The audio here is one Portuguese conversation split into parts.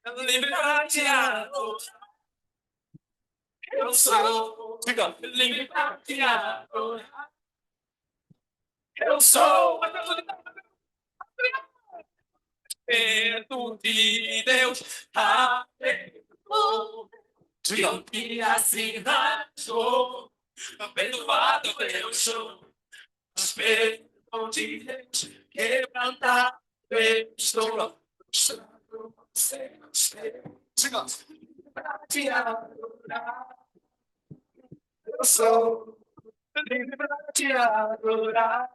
Liberdade, eu sou. Diga, liberdade, eu sou. Perto de Deus, diga, que assim sou. Perdoado eu sou. Perto de Deus, quebrantado estou. Diga, te adorar. Eu sou livre pra te adorar.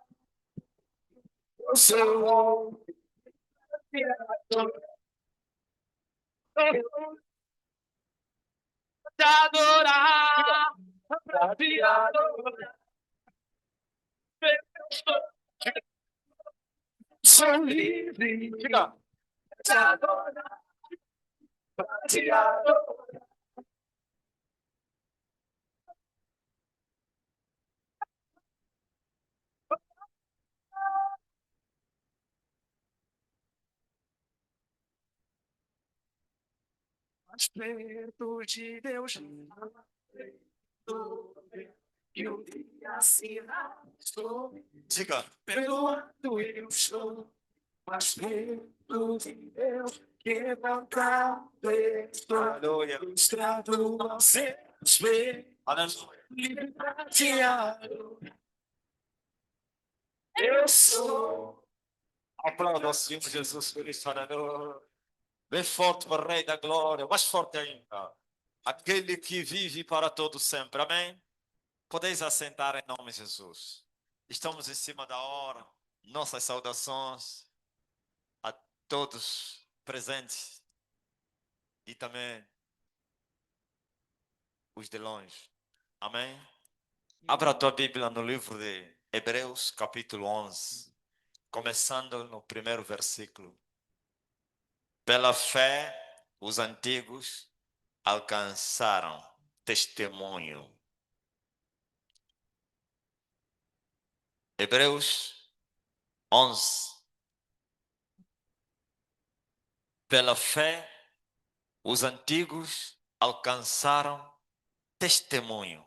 Eu sou te adorar. Te adorar. Pra te adorar. Sou livre. Diga. Te adorar. Pra te adorar. Mais perto de Deus, que o dia se arrastou. Diga, perdoado eu estou, mas perto de Deus, quebrantado estou. Aleluia. Estrado aos seus pés, liberdade, eu sou. Aplauda ao Senhor Jesus por isso, aleluia. Bem forte para o Rei da Glória, mais forte ainda. Aquele que vive para todo sempre. Amém? Podeis assentar em nome de Jesus. Estamos em cima da hora. Nossas saudações a todos presentes e também os de longe. Amém? Abra a tua Bíblia no livro de Hebreus, capítulo 11, começando no primeiro versículo. Pela fé, os antigos alcançaram testemunho. Hebreus 11. Pela fé, os antigos alcançaram testemunho.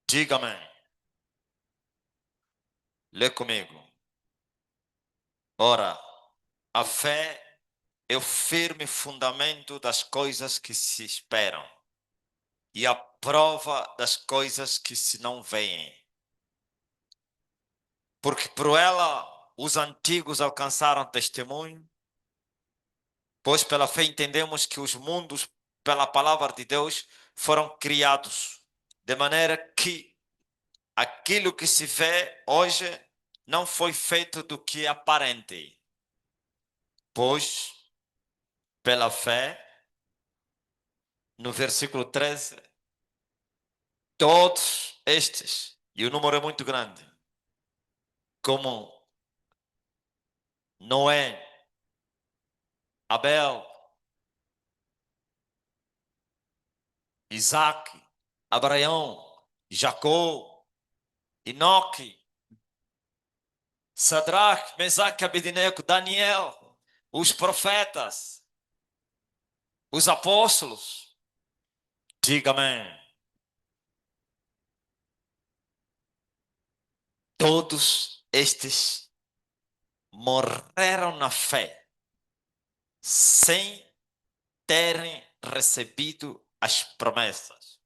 Diga-me. Lê comigo. Ora, a fé é o firme fundamento das coisas que se esperam e a prova das coisas que se não veem. Porque por ela os antigos alcançaram testemunho, pois pela fé entendemos que os mundos, pela palavra de Deus, foram criados, de maneira que aquilo que se vê hoje não foi feito do que é aparente. Pois, pela fé, no versículo 13, todos estes, e o número é muito grande, como Noé, Abel, Isaac, Abraão, Jacó, Enoque, Sadraque, Mesaque, Abednego, Daniel, os profetas, os apóstolos. Diga-me. Todos estes morreram na fé, sem terem recebido as promessas,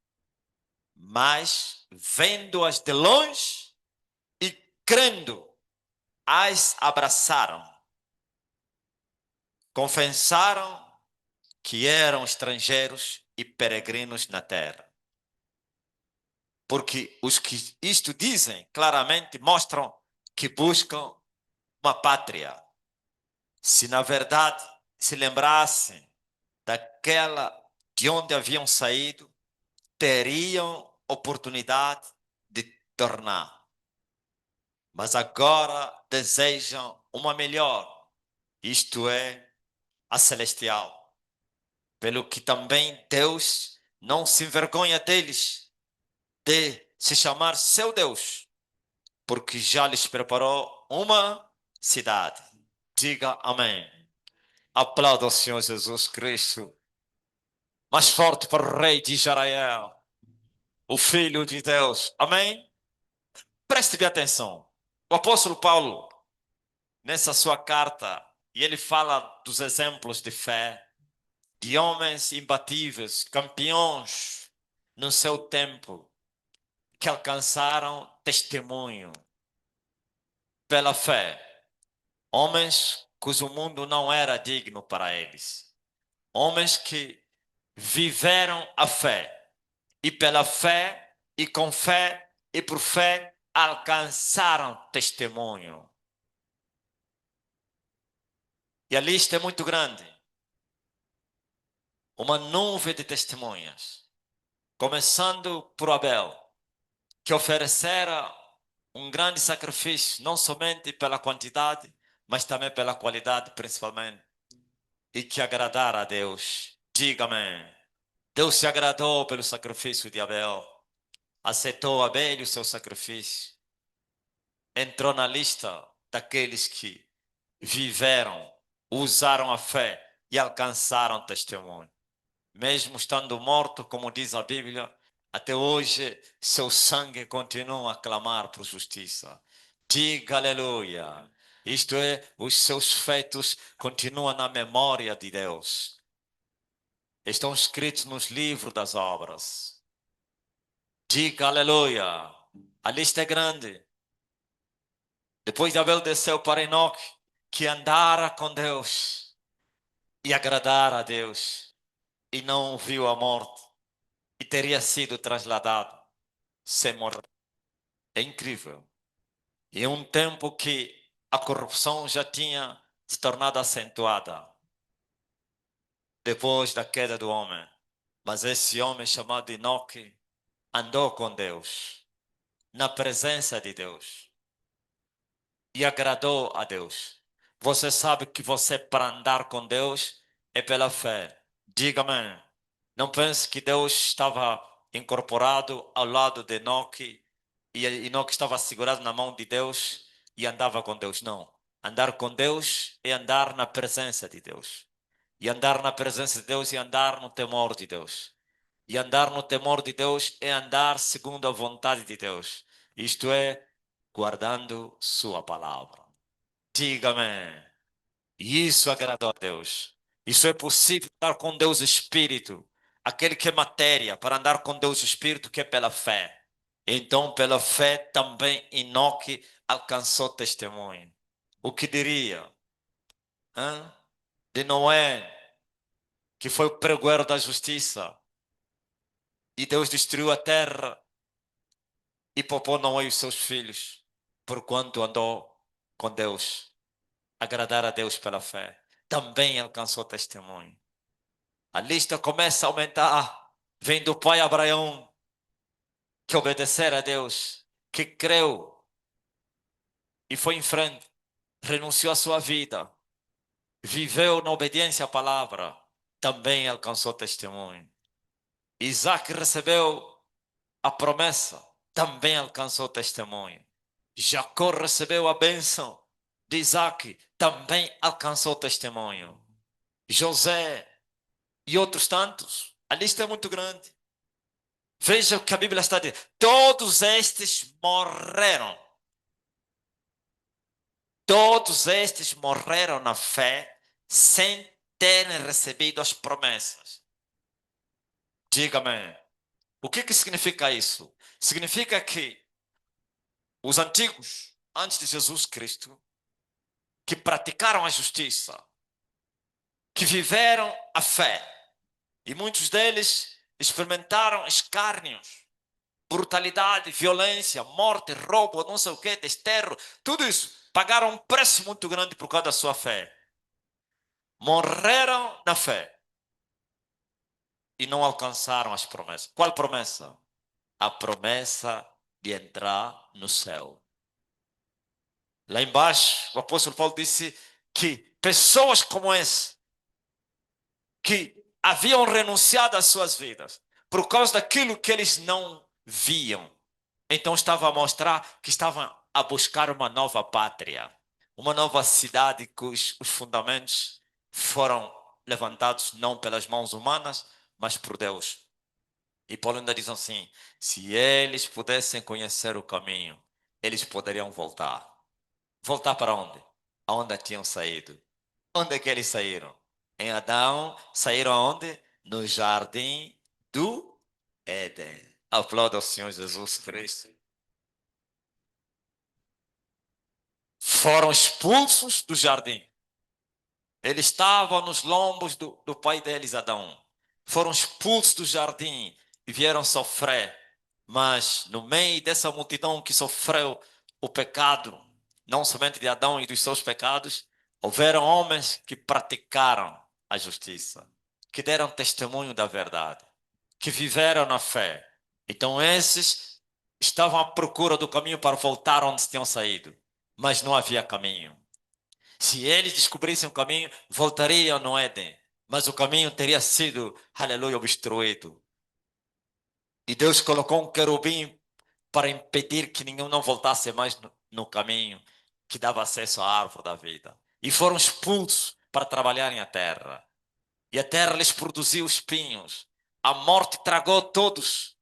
mas vendo-as de longe e crendo, as abraçaram. Confessaram que eram estrangeiros e peregrinos na terra. Porque os que isto dizem claramente mostram que buscam uma pátria. Se na verdade se lembrassem daquela de onde haviam saído, teriam oportunidade de tornar. Mas agora desejam uma melhor, isto é, a celestial. Pelo que também Deus não se envergonha deles, de se chamar seu Deus, porque já lhes preparou uma cidade. Diga amém. Aplauda o Senhor Jesus Cristo. Mais forte para o Rei de Israel, o Filho de Deus. Amém? Preste bem atenção. O apóstolo Paulo, nessa sua carta, e ele fala dos exemplos de fé, de homens imbatíveis, campeões no seu tempo, que alcançaram testemunho pela fé. Homens cujo mundo não era digno para eles. Homens que viveram a fé. E pela fé, e com fé, e por fé, alcançaram testemunho. E a lista é muito grande. Uma nuvem de testemunhas. Começando por Abel, que oferecera um grande sacrifício, não somente pela quantidade, mas também pela qualidade, principalmente. E que agradara a Deus. Diga-me. Deus se agradou pelo sacrifício de Abel. Aceitou Abel o seu sacrifício. Entrou na lista daqueles que viveram, usaram a fé e alcançaram testemunho. Mesmo estando morto, como diz a Bíblia, até hoje seu sangue continua a clamar por justiça. Diga aleluia. Isto é, os seus feitos continuam na memória de Deus. Estão escritos nos livros das obras. Diga aleluia. A lista é grande. Depois de Abel desceu para Enoque, que andara com Deus e agradara a Deus, e não viu a morte, e teria sido trasladado sem morrer. É incrível. E em um tempo que a corrupção já tinha se tornado acentuada, depois da queda do homem. Mas esse homem chamado Enoque andou com Deus, na presença de Deus, e agradou a Deus. Você sabe que você, para andar com Deus, é pela fé. Diga-me. Não pense que Deus estava incorporado ao lado de Enoque e Enoque estava segurado na mão de Deus e andava com Deus. Não. Andar com Deus é andar na presença de Deus. E andar na presença de Deus é andar no temor de Deus. E andar no temor de Deus é andar segundo a vontade de Deus. Isto é, guardando sua palavra. Diga-me. E isso agradou a Deus. Isso é possível andar com Deus Espírito. Aquele que é matéria, para andar com Deus Espírito, que é pela fé. Então, pela fé, também Enoque alcançou testemunho. O que diria? Hã? De Noé, que foi o pregoeiro da justiça. E Deus destruiu a terra e poupou Noé e os seus filhos, porquanto andou com Deus. Agradar a Deus pela fé. Também alcançou testemunho. A lista começa a aumentar. Vem do pai Abraão, que obedecera a Deus, que creu e foi em frente, renunciou à sua vida, viveu na obediência à palavra, também alcançou testemunho. Isaac recebeu a promessa, também alcançou testemunho. Jacó recebeu a bênção de Isaac, também alcançou testemunho. José e outros tantos. A lista é muito grande. Veja o que a Bíblia está dizendo. Todos estes morreram. Todos estes morreram na fé sem terem recebido as promessas. Diga-me, o que significa isso? Significa que os antigos, antes de Jesus Cristo, que praticaram a justiça, que viveram a fé, e muitos deles experimentaram escárnios, brutalidade, violência, morte, roubo, não sei o que, desterro, tudo isso. Pagaram um preço muito grande por causa da sua fé. Morreram na fé. E não alcançaram as promessas. Qual promessa? A promessa de entrar no céu. Lá embaixo, o apóstolo Paulo disse que pessoas como esse, que haviam renunciado às suas vidas, por causa daquilo que eles não viam, então estava a mostrar que estavam a buscar uma nova pátria. Uma nova cidade os fundamentos foram levantados não pelas mãos humanas, mas por Deus. E Paulo ainda diz assim: se eles pudessem conhecer o caminho, eles poderiam voltar. Voltar para onde? Aonde tinham saído. Onde é que eles saíram? Em Adão, saíram aonde? No jardim do Éden. Aplauda ao Senhor Jesus Cristo. Foram expulsos do jardim. Eles estavam nos lombos do pai deles, Adão. Foram expulsos do jardim e vieram sofrer. Mas no meio dessa multidão que sofreu o pecado, não somente de Adão e dos seus pecados, houveram homens que praticaram a justiça, que deram testemunho da verdade, que viveram na fé. Então esses estavam à procura do caminho para voltar onde tinham saído, mas não havia caminho. Se eles descobrissem o caminho, voltariam no Éden. Mas o caminho teria sido, aleluia, obstruído. E Deus colocou um querubim para impedir que nenhum não voltasse mais no caminho que dava acesso à árvore da vida. E foram expulsos para trabalharem a terra. E a terra lhes produziu espinhos. A morte tragou todos.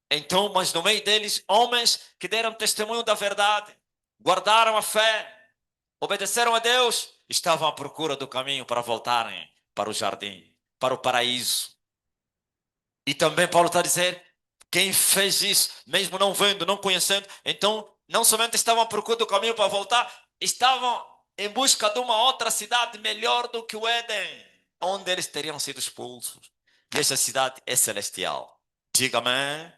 Então, mas no meio deles, homens que deram testemunho da verdade, guardaram a fé, obedeceram a Deus, estavam à procura do caminho para voltarem para o jardim, para o paraíso. E também Paulo está a dizer, quem fez isso, mesmo não vendo, não conhecendo, então não somente estavam à procura do caminho para voltar, estavam em busca de uma outra cidade melhor do que o Éden, onde eles teriam sido expulsos. E essa cidade é celestial. Diga amém.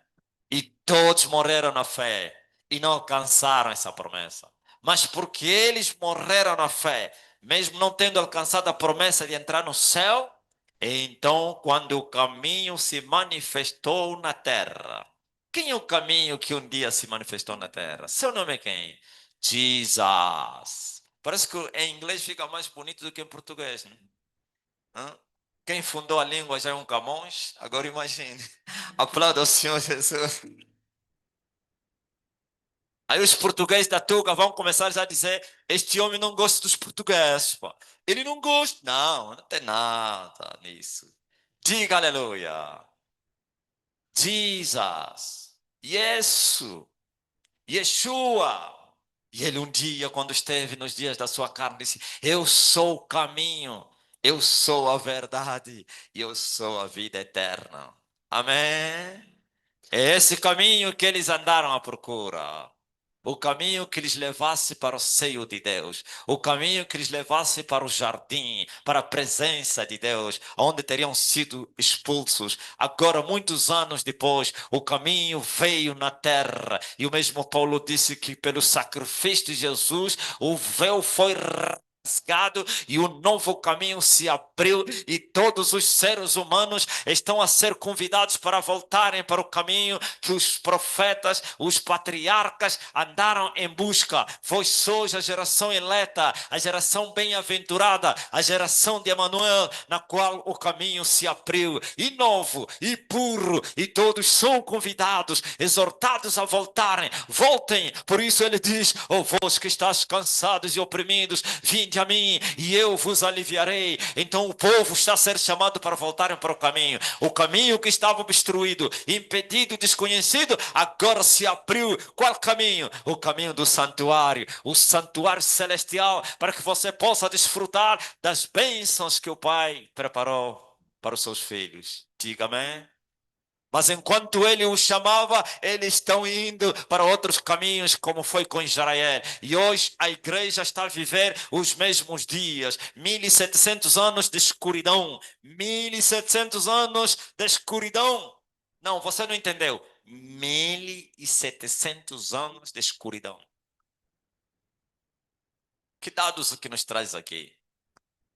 E todos morreram na fé e não alcançaram essa promessa. Mas porque eles morreram na fé, mesmo não tendo alcançado a promessa de entrar no céu, então, quando o caminho se manifestou na terra, quem é o caminho que um dia se manifestou na terra? Seu nome é quem? Jesus. Parece que em inglês fica mais bonito do que em português, né? Hã? Quem fundou a língua já é um Camões? Agora imagine. Aplauda o Senhor Jesus. Aí os portugueses da Tuga vão começar já a dizer: este homem não gosta dos portugueses. Pô. Ele não gosta. Não, não tem nada nisso. Diga aleluia. Jesus. Yesu. Yeshua. E ele um dia, quando esteve nos dias da sua carne, disse: eu sou o caminho, eu sou a verdade e eu sou a vida eterna. Amém? É esse caminho que eles andaram à procura. O caminho que lhes levasse para o seio de Deus. O caminho que lhes levasse para o jardim, para a presença de Deus, onde teriam sido expulsos. Agora, muitos anos depois, o caminho veio na terra. E o mesmo Paulo disse que pelo sacrifício de Jesus, o véu foi rasgado e um novo caminho se abriu e todos os seres humanos estão a ser convidados para voltarem para o caminho que os profetas, os patriarcas andaram em busca. Vós sois a geração eleta, a geração bem-aventurada, a geração de Emanuel, na qual o caminho se abriu, e novo, e puro, e todos são convidados, exortados a voltarem. Voltem, por isso ele diz: ó vós que estáis cansados e oprimidos, vinde a mim e eu vos aliviarei. Então o povo está a ser chamado para voltarem para o caminho que estava obstruído, impedido, desconhecido, agora se abriu. Qual caminho? O caminho do santuário, o santuário celestial, para que você possa desfrutar das bênçãos que o Pai preparou para os seus filhos. Diga amém. Mas enquanto ele os chamava, eles estão indo para outros caminhos, como foi com Israel. E hoje a igreja está a viver os mesmos dias. 1700 anos de escuridão. 1700 anos de escuridão. Não, você não entendeu. 1700 anos de escuridão. Que dados que nos traz aqui?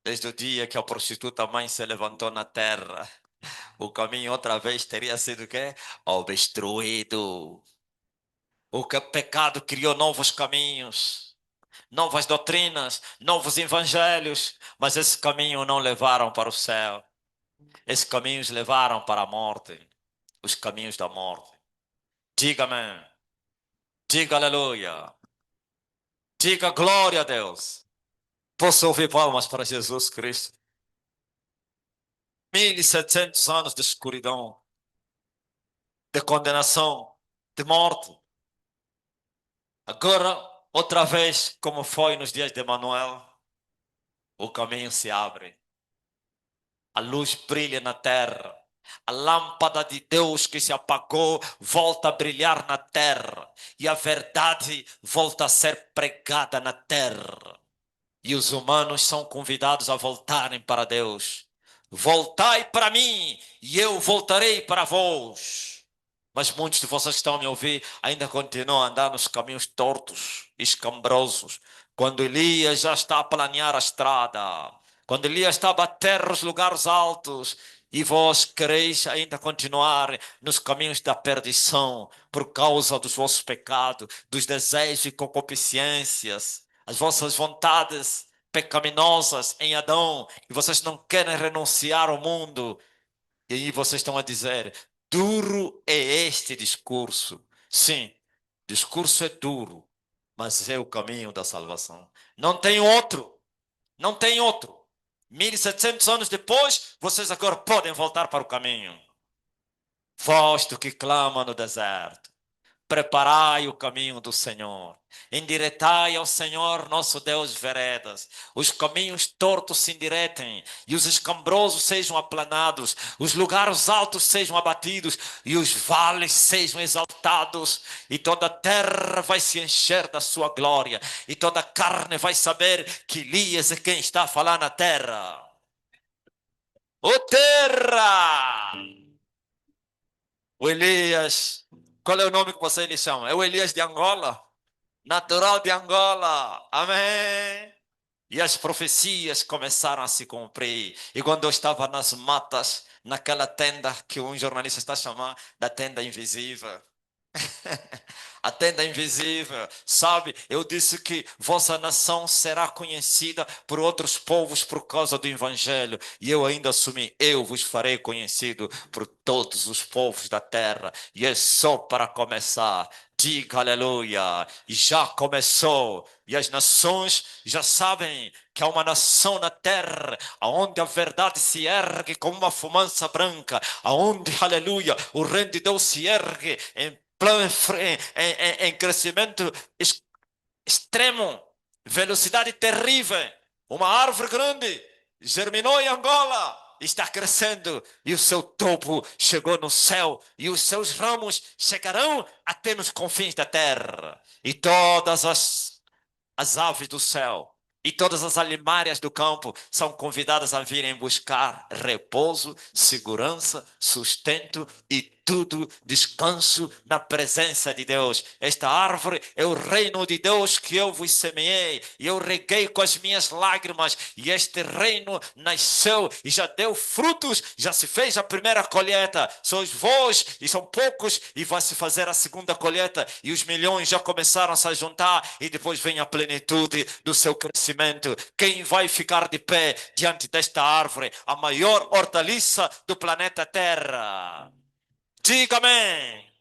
Desde o dia que a prostituta mãe se levantou na terra, o caminho outra vez teria sido o quê? Obstruído. Pecado criou novos caminhos, novas doutrinas, novos evangelhos, mas esse caminho não levaram para o céu. Esses caminhos levaram para a morte, os caminhos da morte. Diga amém. Diga aleluia. Diga glória a Deus. Posso ouvir palmas para Jesus Cristo? 1700 anos de escuridão, de condenação, de morte. Agora, outra vez, como foi nos dias de Manuel, o caminho se abre. A luz brilha na terra. A lâmpada de Deus que se apagou volta a brilhar na terra. E a verdade volta a ser pregada na terra. E os humanos são convidados a voltarem para Deus. Voltai para mim e eu voltarei para vós. Mas muitos de vocês que estão a me ouvir ainda continuam a andar nos caminhos tortos, escambrosos. Quando Elias já está a planear a estrada, quando Elias está a bater os lugares altos, e vós quereis ainda continuar nos caminhos da perdição por causa dos vossos pecados, dos desejos e concupiscências, as vossas vontades pecaminosas em Adão, e vocês não querem renunciar ao mundo. E aí vocês estão a dizer, duro é este discurso. Sim, discurso é duro, mas é o caminho da salvação. Não tem outro, não tem outro. 1700 anos depois, vocês agora podem voltar para o caminho. Voz do que clama no deserto. Preparai o caminho do Senhor. Endireitai ao Senhor nosso Deus veredas. Os caminhos tortos se endireitem, e os escambrosos sejam aplanados, os lugares altos sejam abatidos, e os vales sejam exaltados, e toda a terra vai se encher da sua glória, e toda a carne vai saber que Elias é quem está a falar na terra. Ô terra! O Elias, qual é o nome que você lhe chama? É o Elias de Angola? Natural de Angola. Amém. E as profecias começaram a se cumprir. E quando eu estava nas matas, naquela tenda que um jornalista está chamando da tenda invisível. A tenda invisível, sabe? Eu disse que vossa nação será conhecida por outros povos por causa do evangelho. E eu ainda assumi, eu vos farei conhecido por todos os povos da terra. E é só para começar. Diga aleluia. E já começou. E as nações já sabem que há uma nação na terra, aonde a verdade se ergue como uma fumaça branca, aonde, aleluia, o reino de Deus se ergue em crescimento extremo, velocidade terrível. Uma árvore grande germinou em Angola, está crescendo, e o seu topo chegou no céu, e os seus ramos chegarão até nos confins da terra, e todas as aves do céu e todas as alimárias do campo são convidadas a virem buscar repouso, segurança, sustento e tudo descanso na presença de Deus. Esta árvore é o reino de Deus que eu vos semeei e eu reguei com as minhas lágrimas, e este reino nasceu e já deu frutos, já se fez a primeira colheita. Sois vós e são poucos, e vai se fazer a segunda colheita, e os milhões já começaram a se juntar, e depois vem a plenitude do seu crescimento. Quem vai ficar de pé diante desta árvore, a maior hortaliça do planeta Terra? Diga amém.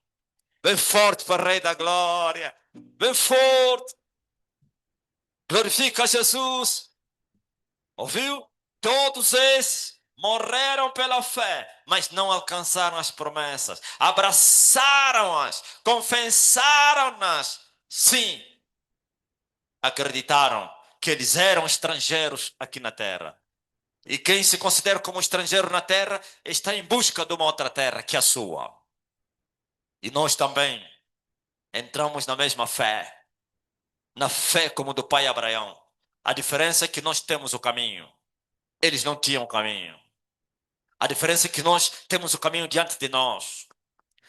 Bem forte para o Rei da Glória. Bem forte. Glorifica Jesus. Ouviu? Todos esses morreram pela fé, mas não alcançaram as promessas. Abraçaram-as, confessaram-nas. Sim, acreditaram que eles eram estrangeiros aqui na terra. E quem se considera como estrangeiro na terra está em busca de uma outra terra que é a sua. E nós também entramos na mesma fé, na fé como do pai Abraão. A diferença é que nós temos o caminho, eles não tinham o caminho. A diferença é que nós temos o caminho diante de nós.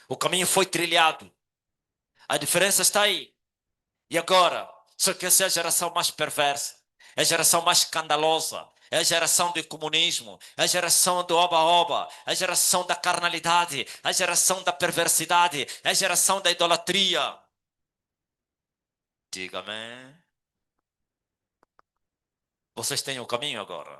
O caminho foi trilhado. A diferença está aí. E agora? Só que essa é a geração mais perversa, é a geração mais escandalosa, é a geração do comunismo, é a geração do oba-oba, é a geração da carnalidade, é a geração da perversidade, é a geração da idolatria. Diga-me. Vocês têm o caminho agora.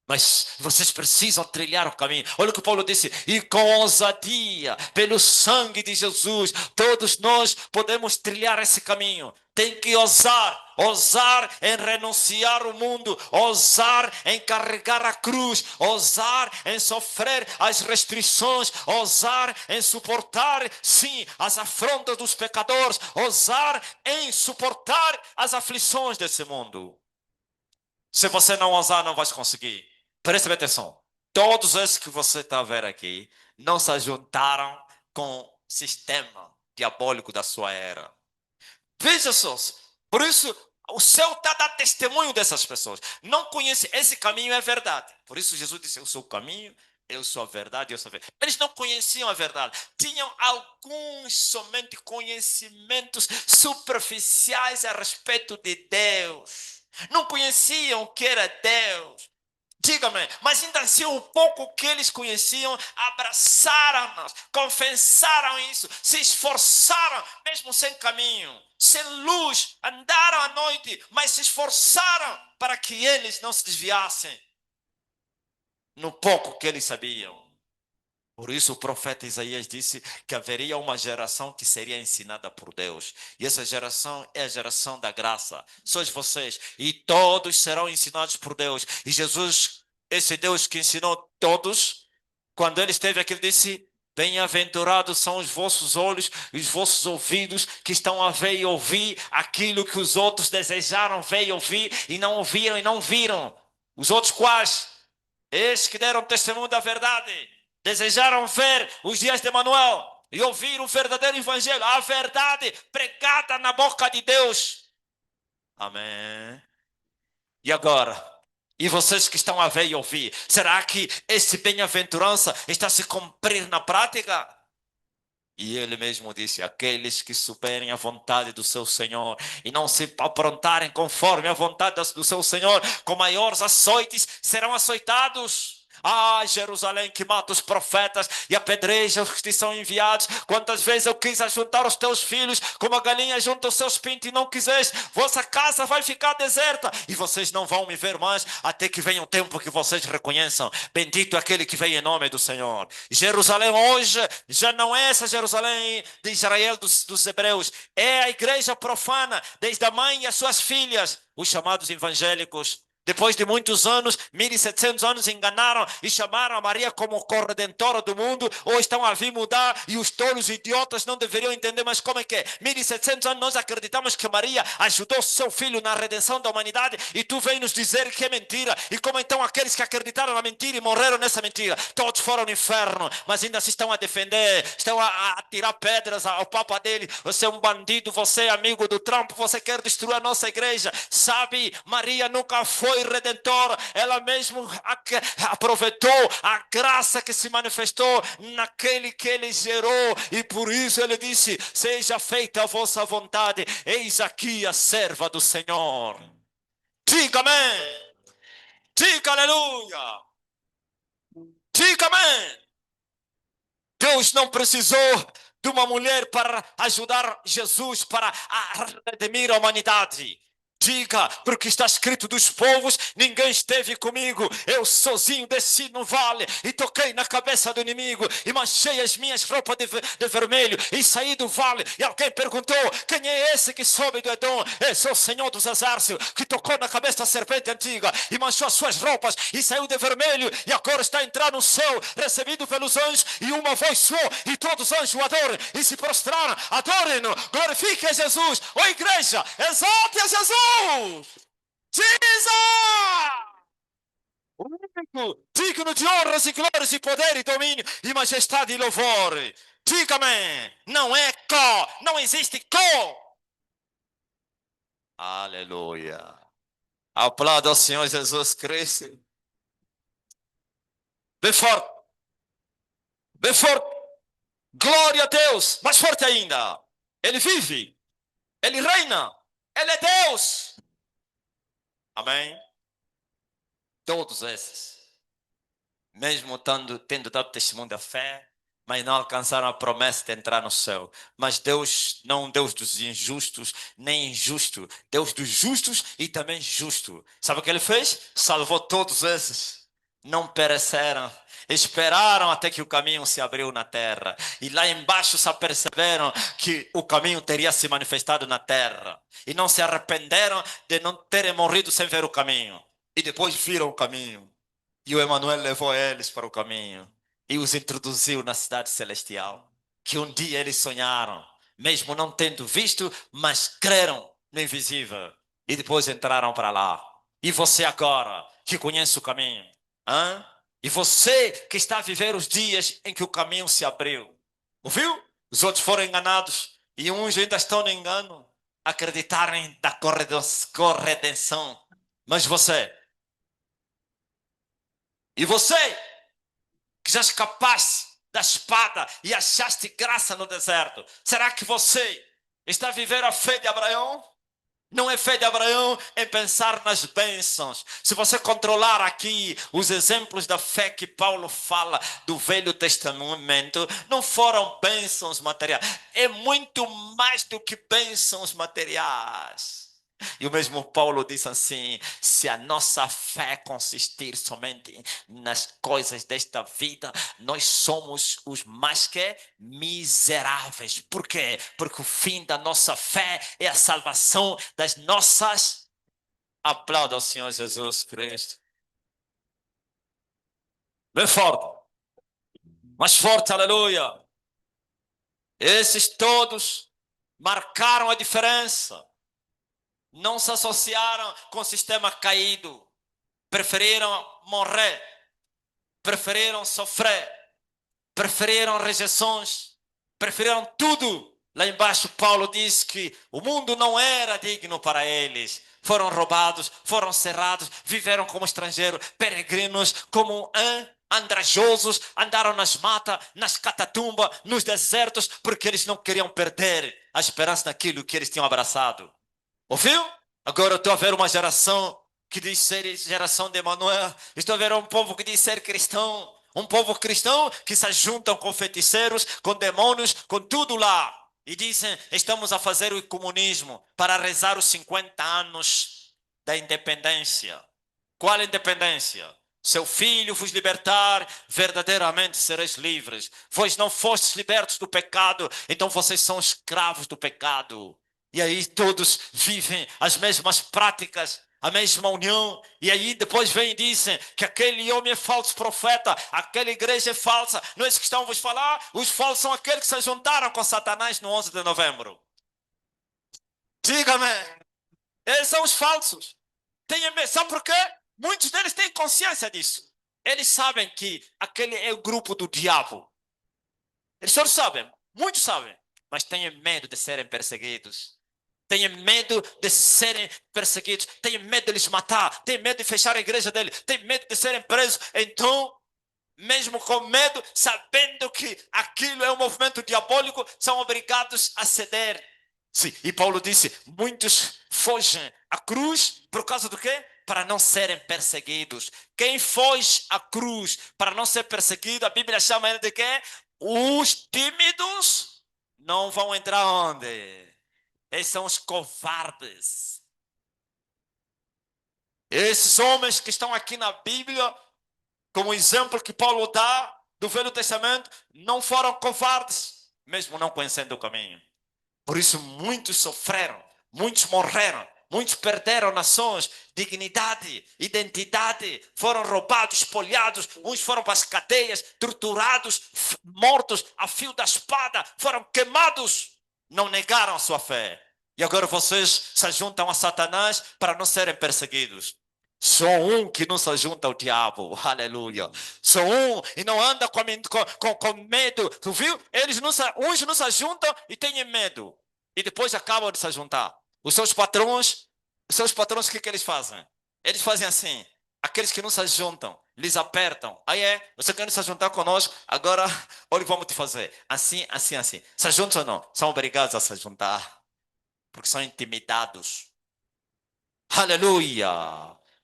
Mas vocês precisam trilhar o caminho. Olha o que Paulo disse. E com ousadia, pelo sangue de Jesus, todos nós podemos trilhar esse caminho. Tem que ousar, ousar em renunciar ao mundo, ousar em carregar a cruz, ousar em sofrer as restrições, ousar em suportar, sim, as afrontas dos pecadores, ousar em suportar as aflições desse mundo. Se você não ousar, não vai conseguir. Preste bem atenção. Todos esses que você está a ver aqui não se juntaram com o sistema diabólico da sua era. Veja só. Por isso, o céu está a dar testemunho dessas pessoas. Não conhece, esse caminho é verdade. Por isso, Jesus disse: eu sou o caminho, eu sou a verdade, eu sou a verdade. Eles não conheciam a verdade. Tinham alguns somente conhecimentos superficiais a respeito de Deus. Não conheciam o que era Deus. Diga-me, mas ainda assim o pouco que eles conheciam, abraçaram-nos, confessaram isso, se esforçaram, mesmo sem caminho, sem luz, andaram à noite, mas se esforçaram para que eles não se desviassem no pouco que eles sabiam. Por isso o profeta Isaías disse que haveria uma geração que seria ensinada por Deus. E essa geração é a geração da graça. Sois vocês. E todos serão ensinados por Deus. E Jesus, esse Deus que ensinou todos, quando ele esteve aqui, ele disse: bem-aventurados são os vossos olhos e os vossos ouvidos que estão a ver e ouvir aquilo que os outros desejaram ver e ouvir e não ouviram e não viram. Os outros quais? Estes que deram testemunho da verdade. Desejaram ver os dias de Emanuel e ouvir o verdadeiro evangelho, a verdade pregada na boca de Deus. Amém. E agora? E vocês que estão a ver e ouvir, será que esse bem-aventurança está a se cumprir na prática? E ele mesmo disse: aqueles que superem a vontade do seu Senhor e não se aprontarem conforme a vontade do seu Senhor, com maiores açoites serão açoitados. Ah, Jerusalém que mata os profetas e apedreja os que são enviados. Quantas vezes eu quis ajuntar os teus filhos, como a galinha junta os seus pintos e não quiseste. Vossa casa vai ficar deserta e vocês não vão me ver mais, até que venha o tempo que vocês reconheçam: bendito é aquele que vem em nome do Senhor. Jerusalém hoje já não é essa Jerusalém de Israel dos hebreus, é a igreja profana, desde a mãe e as suas filhas, os chamados evangélicos. Depois de muitos anos, 1700 anos, enganaram e chamaram a Maria como corredentora do mundo, ou estão a vir mudar, e os tolos idiotas não deveriam entender mais como é que é. 1700 anos nós acreditamos que Maria ajudou seu filho na redenção da humanidade, e tu vem nos dizer que é mentira. E como então aqueles que acreditaram na mentira e morreram nessa mentira, todos foram no inferno, mas ainda se estão a defender, estão a tirar pedras ao papa dele. Você é um bandido, você é amigo do Trump, você quer destruir a nossa igreja. Sabe, Maria nunca foi redentora, ela mesmo aproveitou a graça que se manifestou naquele que ele gerou, e por isso ele disse: seja feita a vossa vontade, eis aqui a serva do Senhor. Diga amém, diga aleluia, diga amém. Deus não precisou de uma mulher para ajudar Jesus para redimir a humanidade. Diga, porque está escrito: dos povos ninguém esteve comigo, eu sozinho desci no vale e toquei na cabeça do inimigo e manchei as minhas roupas de vermelho e saí do vale. E alguém perguntou: quem é esse que sobe do Edom? Esse é o Senhor dos exércitos, que tocou na cabeça da serpente antiga e manchou as suas roupas e saiu de vermelho, e agora está entrando no céu, recebido pelos anjos, e uma voz soou e todos os anjos o adoram e se prostraram. Adorem-no, glorifiquem a Jesus. Ó igreja, exalte a Jesus. Jesus! O único digno de honras e glórias e poder e domínio e majestade e louvor. Diga-me, não é có, não existe có. Aleluia. Aplauda ao Senhor Jesus Cristo. Bem forte. Bem forte. Glória a Deus. Mais forte ainda. Ele vive. Ele reina. Ele é Deus. Amém? Todos esses, mesmo tendo dado testemunho da fé, mas não alcançaram a promessa de entrar no céu. Mas Deus, não Deus dos injustos, nem injusto, Deus dos justos e também justo. Sabe o que ele fez? Salvou todos esses. não pereceram. Esperaram até que o caminho se abriu na terra. E lá embaixo só perceberam que o caminho teria se manifestado na terra. E não se arrependeram de não terem morrido sem ver o caminho. E depois viram o caminho. E o Emanuel levou eles para o caminho. E os introduziu na cidade celestial. Que um dia eles sonharam, mesmo não tendo visto, mas creram no invisível. E depois entraram para lá. E você agora, que conhece o caminho, hã? E você que está a viver os dias em que o caminho se abriu. Ouviu? Os outros foram enganados. E uns ainda estão no engano. Acreditarem da corredenção. Mas você, e você que já escapaste da espada e achaste graça no deserto. Será que você está a viver a fé de Abraão? Não é fé de Abraão em pensar nas bênçãos. Se você controlar aqui os exemplos da fé que Paulo fala do Velho Testamento, não foram bênçãos materiais. É muito mais do que bênçãos materiais. E o mesmo Paulo diz assim: se a nossa fé consistir somente nas coisas desta vida, nós somos os mais que miseráveis. Por quê? Porque o fim da nossa fé é a salvação das nossas. Aplauda ao Senhor Jesus Cristo. Bem forte, mais forte, aleluia. Esses todos marcaram a diferença. Não se associaram com o sistema caído. Preferiram morrer. Preferiram sofrer. Preferiram rejeições. Preferiram tudo. Lá embaixo Paulo diz que o mundo não era digno para eles. Foram roubados, foram cerrados, viveram como estrangeiros, peregrinos, como andrajosos, andaram nas matas, nas catatumbas, nos desertos, porque eles não queriam perder a esperança naquilo que eles tinham abraçado. Ouviu? Agora eu estou a ver uma geração que diz ser geração de Emanuel. Estou a ver um povo que diz ser cristão. Um povo cristão que se juntam com feiticeiros, com demônios, com tudo lá. E dizem, estamos a fazer o comunismo para rezar os 50 anos da independência. Qual a independência? Seu filho vos libertar, verdadeiramente sereis livres. Vós não fostes libertos do pecado, então vocês são escravos do pecado. E aí todos vivem as mesmas práticas, a mesma união. E aí depois vem e dizem que aquele homem é falso profeta, aquela igreja é falsa. Não é isso que estão a vos falar? Os falsos são aqueles que se juntaram com Satanás no 11 de novembro. Diga-me, eles são os falsos. Tenha medo. Sabe por quê? Muitos deles têm consciência disso. Eles sabem que aquele é o grupo do diabo. Eles só sabem, muitos sabem, mas têm medo de serem perseguidos. Têm medo de serem perseguidos. Têm medo de eles matar. Têm medo de fechar a igreja dele. Têm medo de serem presos. Então, mesmo com medo, sabendo que aquilo é um movimento diabólico, são obrigados a ceder. Sim, e Paulo disse, muitos fogem à cruz por causa do quê? Para não serem perseguidos. Quem foge à cruz para não ser perseguido, a Bíblia chama ele de quê? Os tímidos não vão entrar onde? Esses são os covardes. Esses homens que estão aqui na Bíblia, como exemplo que Paulo dá do Velho Testamento, não foram covardes, mesmo não conhecendo o caminho. Por isso muitos sofreram, muitos morreram, muitos perderam nações, dignidade, identidade, foram roubados, espolhados, uns foram para as cadeias, torturados, mortos a fio da espada, foram queimados, não negaram a sua fé. E agora vocês se juntam a Satanás para não serem perseguidos. Só um que não se junta ao diabo, aleluia. Só um e não anda com medo, tu viu? Uns não se juntam e têm medo. E depois acabam de se juntar. Os seus patrões, o que eles fazem? Eles fazem assim, aqueles que não se juntam, lhes apertam. Aí você quer se juntar conosco? Agora, olha o que vamos te fazer. Assim, assim, assim. Se juntam ou não? São obrigados a se juntar, porque são intimidados. Aleluia!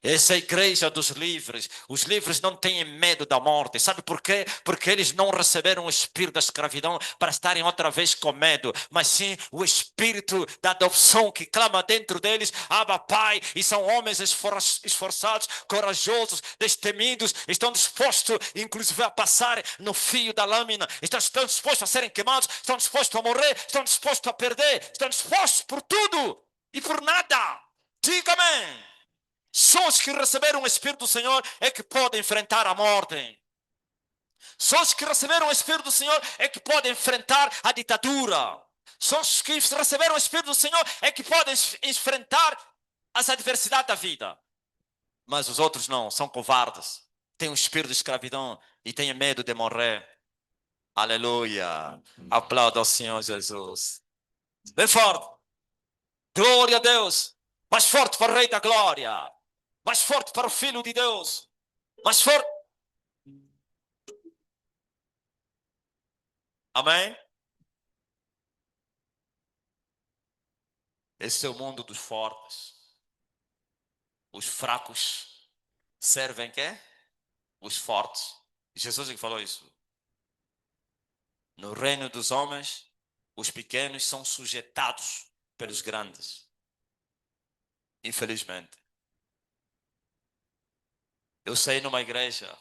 Essa é a igreja dos livres. Os livres não têm medo da morte. Sabe por quê? Porque eles não receberam o espírito da escravidão para estarem outra vez com medo, mas sim o espírito da adopção que clama dentro deles: Abba, Pai. E são homens esforçados, corajosos, destemidos, estão dispostos, inclusive, a passar no fio da lâmina, estão dispostos a serem queimados, estão dispostos a morrer, estão dispostos a perder, estão dispostos por tudo e por nada. Diga amém. Só os que receberam o Espírito do Senhor é que podem enfrentar a morte. Só os que receberam o Espírito do Senhor é que podem enfrentar a ditadura. Só os que receberam o Espírito do Senhor é que podem enfrentar as adversidades da vida. Mas os outros não, são covardes. Têm um espírito de escravidão e têm medo de morrer. Aleluia. Aplauda ao Senhor Jesus. Bem forte. Glória a Deus. Mais forte para o Rei da Glória. Mais forte para o Filho de Deus. Mais forte. Amém? Esse é o mundo dos fortes. Os fracos servem quê? Os fortes. Jesus é que falou isso. No reino dos homens, os pequenos são sujeitados pelos grandes. Infelizmente. Eu saí numa igreja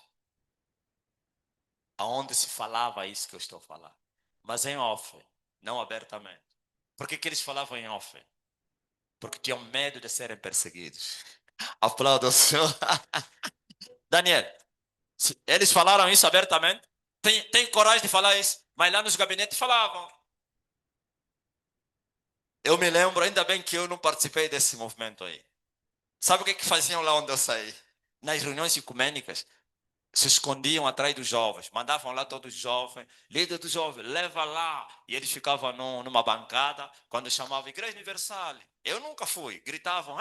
onde se falava isso que eu estou falando. Mas em off, não abertamente. Por que eles falavam em off? Porque tinham medo de serem perseguidos. Aplauda o Senhor. Daniel, eles falaram isso abertamente? Tem coragem de falar isso? Mas lá nos gabinetes falavam. Eu me lembro, ainda bem que eu não participei desse movimento aí. Sabe o que faziam lá onde eu saí? Nas reuniões ecumênicas, se escondiam atrás dos jovens, mandavam lá todos os jovens, líder dos jovens, leva lá. E eles ficavam numa bancada, quando chamavam Igreja Universal. Eu nunca fui, gritavam,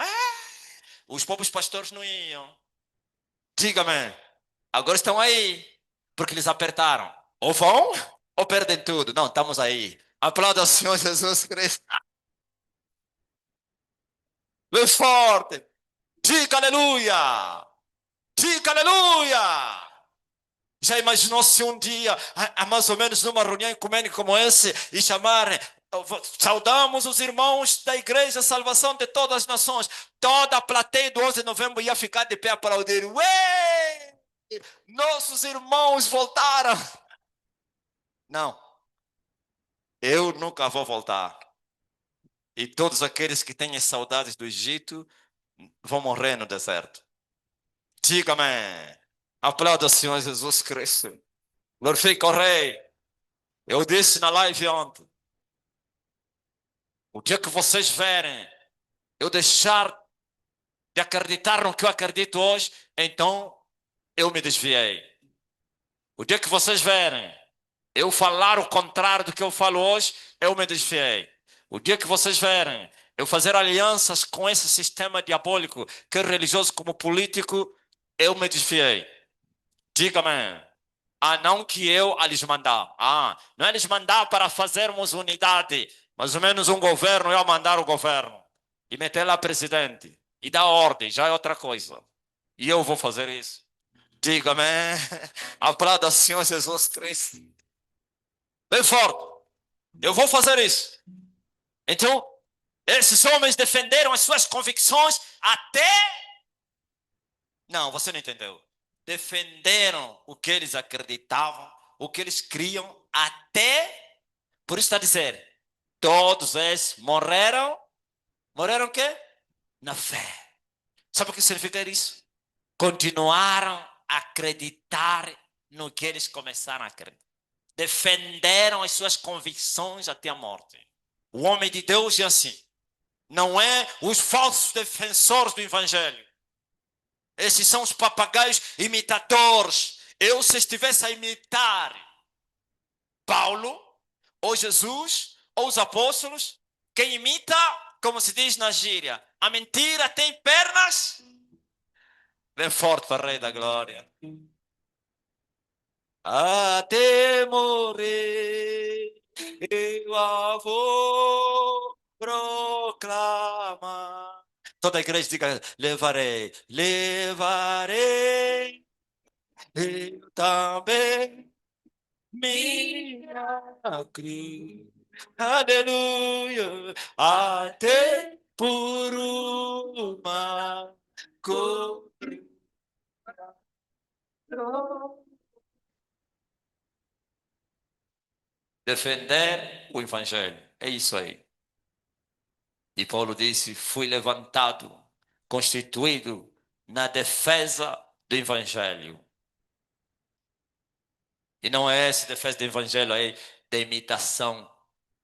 os povos pastores não iam. Diga-me, agora estão aí, porque eles apertaram. Ou vão, ou perdem tudo. Não, estamos aí. Aplauda ao Senhor Jesus Cristo. Bem forte. Diga aleluia. Diga aleluia. Já imaginou se um dia, mais ou menos numa reunião ecumênica como esse, e chamarem, saudamos os irmãos da Igreja Salvação de todas as Nações. Toda a plateia do 11 de novembro ia ficar de pé para aplaudir. Ué! Nossos irmãos voltaram. Não, eu nunca vou voltar. E todos aqueles que têm saudades do Egito vão morrer no deserto. Diga-me. Aplauda o Senhor Jesus Cristo. Glorifica o Rei. Eu disse na live ontem. O dia que vocês verem eu deixar de acreditar no que eu acredito hoje, então eu me desviei. O dia que vocês verem eu falar o contrário do que eu falo hoje, eu me desviei. O dia que vocês verem eu fazer alianças com esse sistema diabólico, que é religioso como político, eu me desviei. Diga-me. Não que eu a lhes mandar. Não é lhes mandar para fazermos unidade. Mais ou menos um governo, eu mandar o governo. E meter lá presidente. E dar ordem, já é outra coisa. E eu vou fazer isso. Diga-me. Aplauda o Senhor Jesus Cristo. Bem forte. Eu vou fazer isso. Então, esses homens defenderam as suas convicções até... Não, você não entendeu. Defenderam o que eles acreditavam, o que eles criam, até... Por isso está a dizer, todos eles morreram. Morreram o quê? Na fé. Sabe o que significa isso? Continuaram a acreditar no que eles começaram a acreditar. Defenderam as suas convicções até a morte. O homem de Deus é assim. Não é os falsos defensores do evangelho. Esses são os papagaios imitadores. Eu, se estivesse a imitar Paulo, ou Jesus, ou os apóstolos, quem imita, como se diz na gíria, a mentira tem pernas. Bem forte para o Rei da Glória. Até morrer, eu a vou proclamar. Toda a igreja diga: levarei, levarei, eu também minha cruz. Aleluia, até por uma cor. Defender o evangelho. É isso aí. E Paulo disse: fui levantado, constituído na defesa do evangelho. E não é essa defesa do evangelho aí da imitação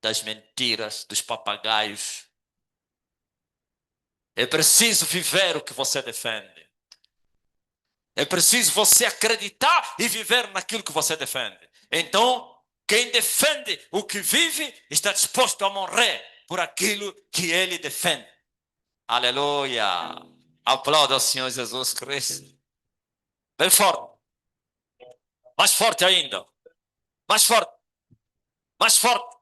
das mentiras, dos papagaios. É preciso viver o que você defende. É preciso você acreditar e viver naquilo que você defende. Então, quem defende o que vive está disposto a morrer por aquilo que ele defende. Aleluia! Aplauda ao Senhor Jesus Cristo. Bem forte. Mais forte ainda. Mais forte. Mais forte.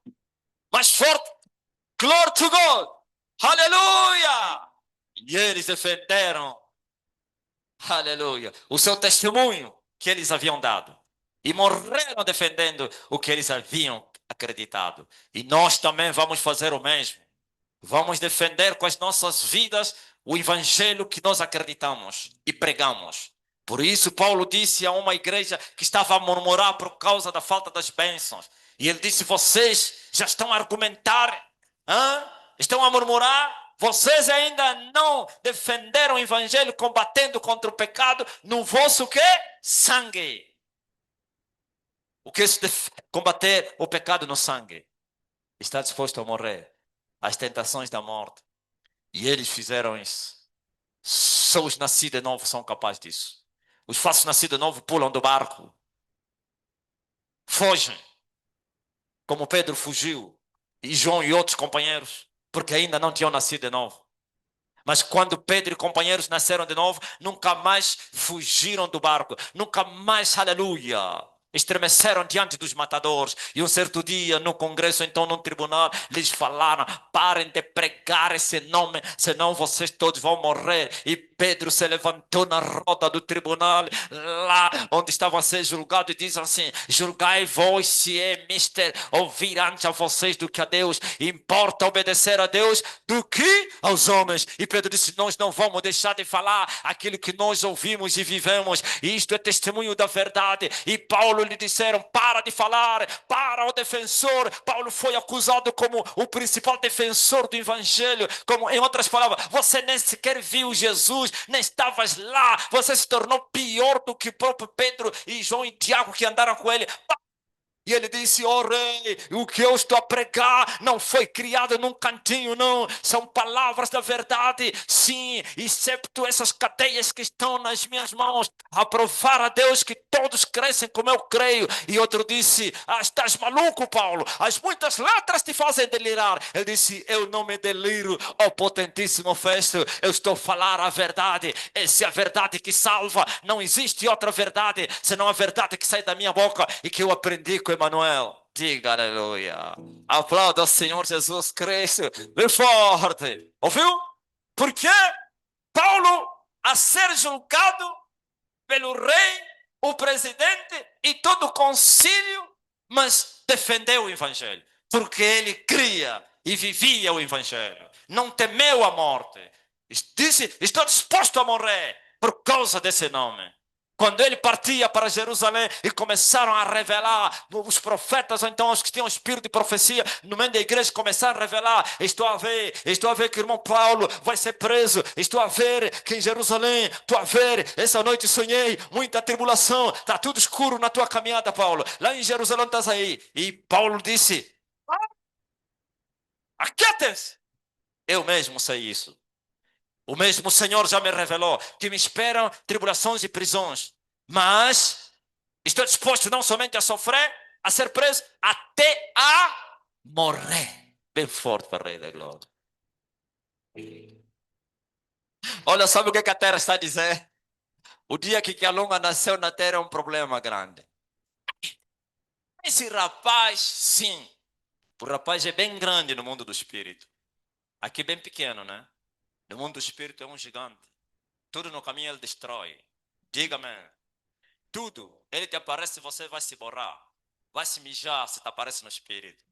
Mais forte. Glory to God. Aleluia! E eles defenderam, aleluia, o seu testemunho que eles haviam dado. E morreram defendendo o que eles haviam acreditado. E nós também vamos fazer o mesmo. Vamos defender com as nossas vidas o evangelho que nós acreditamos e pregamos. Por isso, Paulo disse a uma igreja que estava a murmurar por causa da falta das bênçãos. E ele disse: vocês já estão a argumentar, estão a murmurar, vocês ainda não defenderam o evangelho combatendo contra o pecado no vosso quê? Sangue. O que é combater o pecado no sangue? Está disposto a morrer. As tentações da morte. E eles fizeram isso. Só os nascidos de novo são capazes disso. Os falsos nascidos de novo pulam do barco. Fogem. Como Pedro fugiu. E João e outros companheiros. Porque ainda não tinham nascido de novo. Mas quando Pedro e companheiros nasceram de novo, nunca mais fugiram do barco. Nunca mais, aleluia, estremeceram diante dos matadores. E um certo dia, no congresso, então no tribunal, lhes falaram: parem de pregar esse nome, senão vocês todos vão morrer. E Pedro se levantou na roda do tribunal, lá onde estavam a ser julgados, e diz assim: julgai vós se é mister ouvir antes a vocês do que a Deus. Importa obedecer a Deus do que aos homens. E Pedro disse: nós não vamos deixar de falar aquilo que nós ouvimos e vivemos. E isto é testemunho da verdade. E Paulo lhe disseram: para de falar, para o defensor. Paulo foi acusado como o principal defensor do evangelho. Como, em outras palavras, você nem sequer viu Jesus, nem estavas lá. Você se tornou pior do que o próprio Pedro e João e Tiago que andaram com ele. E ele disse: ó rei, o que eu estou a pregar não foi criado num cantinho, não. São palavras da verdade. Sim, excepto essas cadeias que estão nas minhas mãos. A provar a Deus que todos crescem como eu creio. E outro disse: estás maluco, Paulo? As muitas letras te fazem delirar. Ele disse: eu não me deliro, ó potentíssimo Festo. Eu estou a falar a verdade. Essa é a verdade que salva. Não existe outra verdade senão a verdade que sai da minha boca e que eu aprendi com Emanuel. Diga aleluia. Aplauda ao Senhor Jesus Cristo. Bem forte. Ouviu? Porque Paulo, a ser julgado pelo rei, o presidente e todo o concílio, mas defendeu o evangelho. Porque ele cria e vivia o evangelho. Não temeu a morte. Disse: estou disposto a morrer por causa desse nome. Quando ele partia para Jerusalém e começaram a revelar, os profetas, ou então os que tinham espírito de profecia, no meio da igreja começaram a revelar: estou a ver que o irmão Paulo vai ser preso, estou a ver que em Jerusalém, estou a ver, essa noite sonhei, muita tribulação, está tudo escuro na tua caminhada, Paulo, lá em Jerusalém estás aí. E Paulo disse: aquietem-se, eu mesmo sei isso. O mesmo Senhor já me revelou que me esperam tribulações e prisões. Mas estou disposto não somente a sofrer, a ser preso, até a morrer. Bem forte para o Rei da Glória. Olha, sabe o que a terra está a dizer? O dia que a longa nasceu na terra é um problema grande. Esse rapaz, sim. O rapaz é bem grande no mundo do espírito. Aqui bem pequeno, né? No mundo do espírito é um gigante. Tudo no caminho ele destrói. Diga-me. Tudo. Ele te aparece e você vai se borrar. Vai se mijar se te aparece no espírito.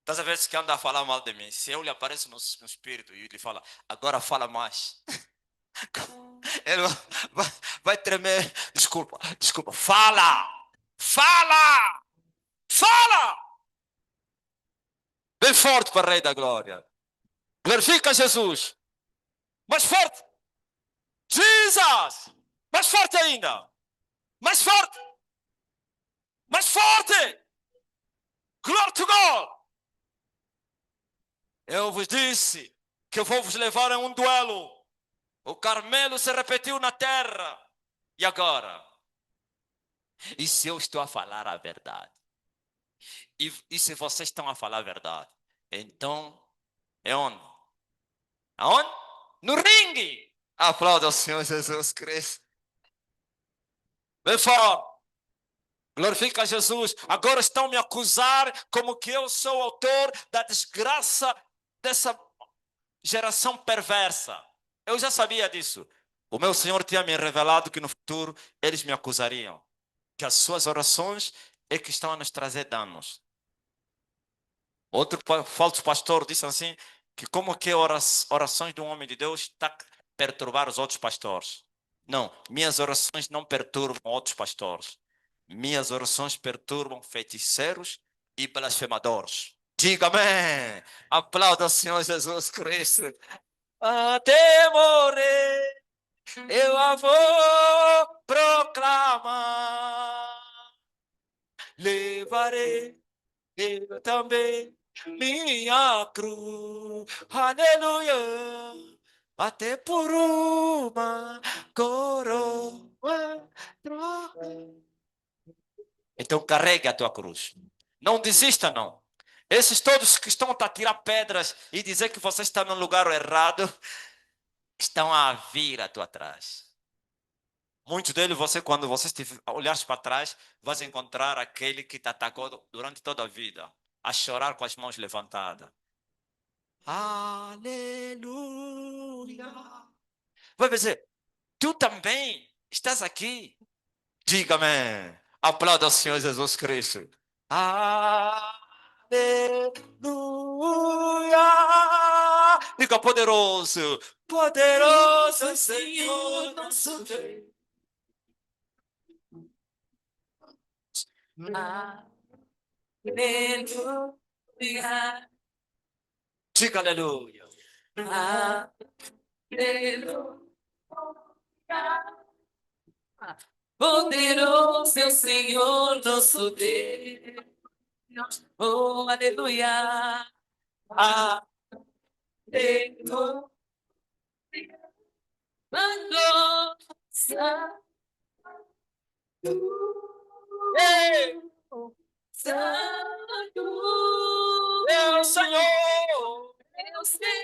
Todas as vezes que anda a falar mal de mim, se eu lhe apareço no espírito e ele fala, agora fala mais. Ele vai tremer. Desculpa, desculpa. Fala! Fala! Fala! Bem forte para o Rei da Glória. Glorifica Jesus. Mais forte. Jesus! Mais forte ainda. Mais forte. Mais forte. Glory to God. Eu vos disse que eu vou vos levar a um duelo. O Carmelo se repetiu na terra. E agora? E se eu estou a falar a verdade? E se vocês estão a falar a verdade? Então, é onde? Aonde? No ringue! Aplauda ao Senhor Jesus Cristo. Vem fora. Glorifica Jesus. Agora estão me acusar como que eu sou o autor da desgraça dessa geração perversa. Eu já sabia disso. O meu Senhor tinha me revelado que no futuro eles me acusariam. Que as suas orações é que estão a nos trazer danos. Outro falso pastor disse assim, que como que orações de um homem de Deus está a perturbar os outros pastores. Não, minhas orações não perturbam outros pastores. Minhas orações perturbam feiticeiros e blasfemadores. Diga amém. Aplauda o Senhor Jesus Cristo. Até morrer, eu a vou proclamar. Levarei eu também minha cruz. Aleluia. Até por uma coroa. Então carregue a tua cruz. Não desista, não. Esses todos que estão a tirar pedras e dizer que você está no lugar errado, estão a vir a tua atrás. Muitos deles, quando você olhar para trás, vai encontrar aquele que te atacou durante toda a vida, a chorar com as mãos levantadas. Aleluia. Vai dizer, tu também estás aqui. Diga-me. Aplauda ao Senhor Jesus Cristo. Aleluia. Diga poderoso. Poderoso Senhor nosso Deus. Aleluia. Diga aleluia. Aleluia. Poderoso é o Senhor nosso Deus. Oh, aleluia. Aleluia. Ei, Santo é o Senhor, meu Senhor,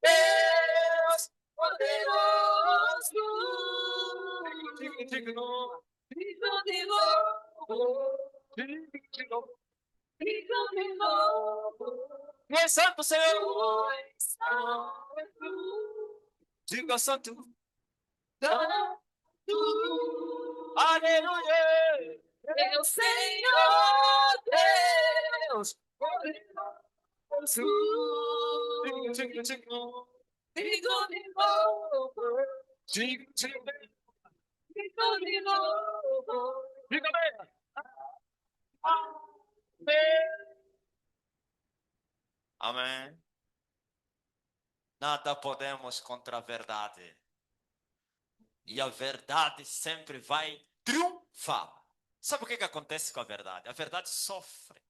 Deus poderoso. Digno de louvor, digno de louvor. É santo, Senhor. Diga santo. Santo. Aleluia. Meu Senhor Deus, poderoso, digno de louvor, digno de louvor, diga bem. Amém. Nada podemos contra a verdade. E a verdade sempre vai triunfar. Sabe o que acontece com a verdade? A verdade sofre.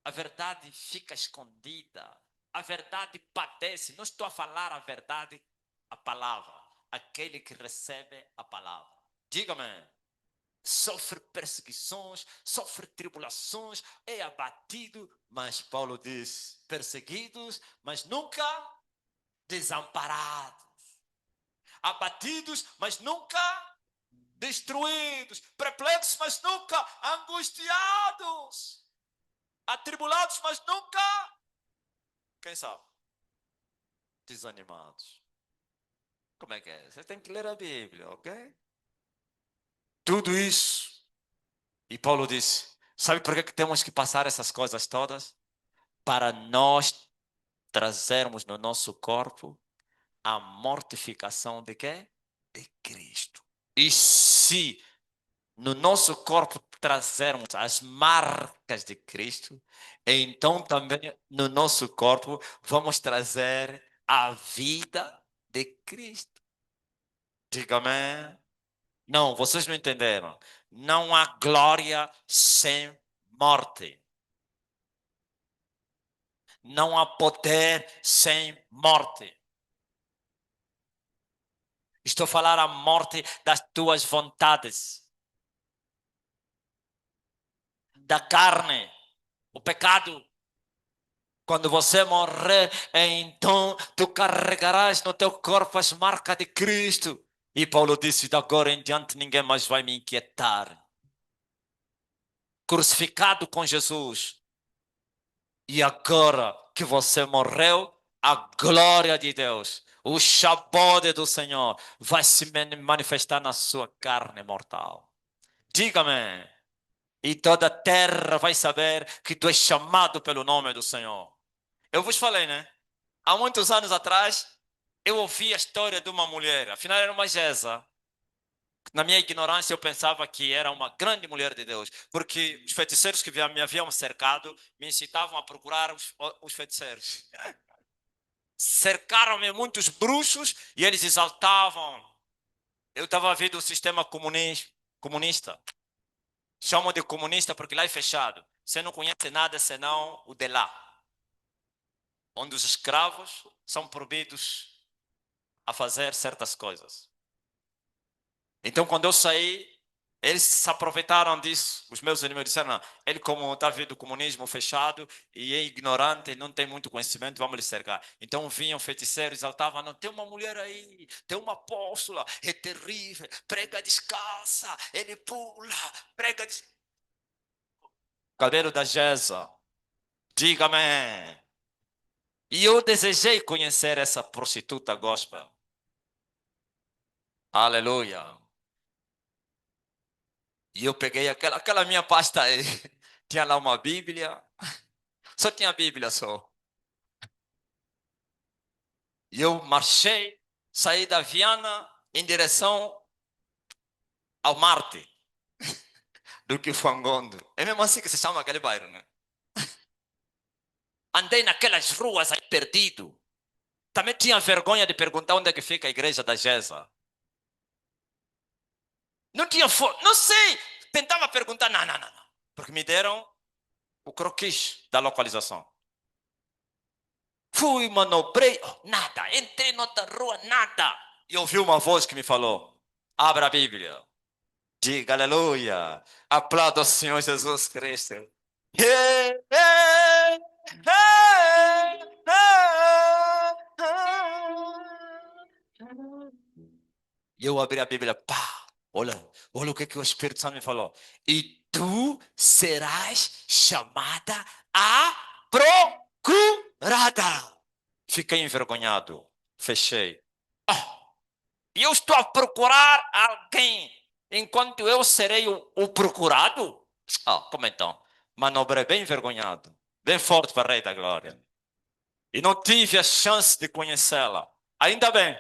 A verdade fica escondida. A verdade padece. Não estou a falar a verdade, a palavra. Aquele que recebe a palavra. Diga-me. Sofre perseguições, sofre tribulações, é abatido, mas Paulo diz, perseguidos, mas nunca desamparados. Abatidos, mas nunca destruídos. Perplexos, mas nunca angustiados. Atribulados, mas nunca, quem sabe? desanimados. Como é que é? Você tem que ler a Bíblia, ok? Tudo isso. E Paulo disse: sabe por que temos que passar essas coisas todas? Para nós trazermos no nosso corpo a mortificação de quê? De Cristo. E se no nosso corpo trazermos as marcas de Cristo, então também no nosso corpo vamos trazer a vida de Cristo. Diga amém. Não, vocês não entenderam. Não há glória sem morte. Não há poder sem morte. Estou a falar a morte das tuas vontades, da carne, o pecado. Quando você morrer, então tu carregarás no teu corpo as marcas de Cristo. E Paulo disse: de agora em diante ninguém mais vai me inquietar. Crucificado com Jesus. E agora que você morreu, a glória de Deus, o Shabbat do Senhor vai se manifestar na sua carne mortal. Diga-me. E toda a terra vai saber que tu és chamado pelo nome do Senhor. Eu vos falei, né? Há muitos anos atrás, eu ouvi a história de uma mulher. Afinal, era uma Gesa. Na minha ignorância, eu pensava que era uma grande mulher de Deus. Porque os feiticeiros que me haviam cercado me incitavam a procurar os feiticeiros. Cercaram-me muitos bruxos e eles exaltavam. Eu estava vendo o sistema comunista. Chamam de comunista porque lá é fechado. Você não conhece nada senão o de lá. Onde os escravos são proibidos a fazer certas coisas. Então, quando eu saí, eles se aproveitaram disso. Os meus inimigos disseram: não, ele, como está vendo o comunismo fechado e é ignorante, não tem muito conhecimento, vamos lhe cercar. Então, vinham feiticeiros, exaltavam: não, tem uma mulher aí, tem uma apóstola, é terrível, prega descalça, ele pula, prega descalça. Cabelo da Gesa, diga-me. E eu desejei conhecer essa prostituta gospel. Aleluia. E eu peguei aquela minha pasta aí. Tinha lá uma Bíblia. Só tinha Bíblia só. E eu marchei, saí da Viana em direção ao Marte, do que Fangondo. É mesmo assim que se chama aquele bairro, né? Andei naquelas ruas aí perdido. Também tinha vergonha de perguntar onde é que fica a igreja da Gesa. Não tinha foto, não sei. Tentava perguntar, não, não, não, não. Porque me deram o croquis da localização. Fui, manobrei, nada. Entrei noutra rua, nada. E ouvi uma voz que me falou: abra a Bíblia. Diga aleluia. Aplauda o Senhor Jesus Cristo. Hey, hey, hey, E eu abri a Bíblia, pá, olha o que o Espírito Santo me falou. E tu serás chamada a procurada. Fiquei envergonhado, fechei. E eu estou a procurar alguém, enquanto eu serei o procurado? Como então? Manobrei bem envergonhado, bem forte para o Rei da Glória. E não tive a chance de conhecê-la. Ainda bem.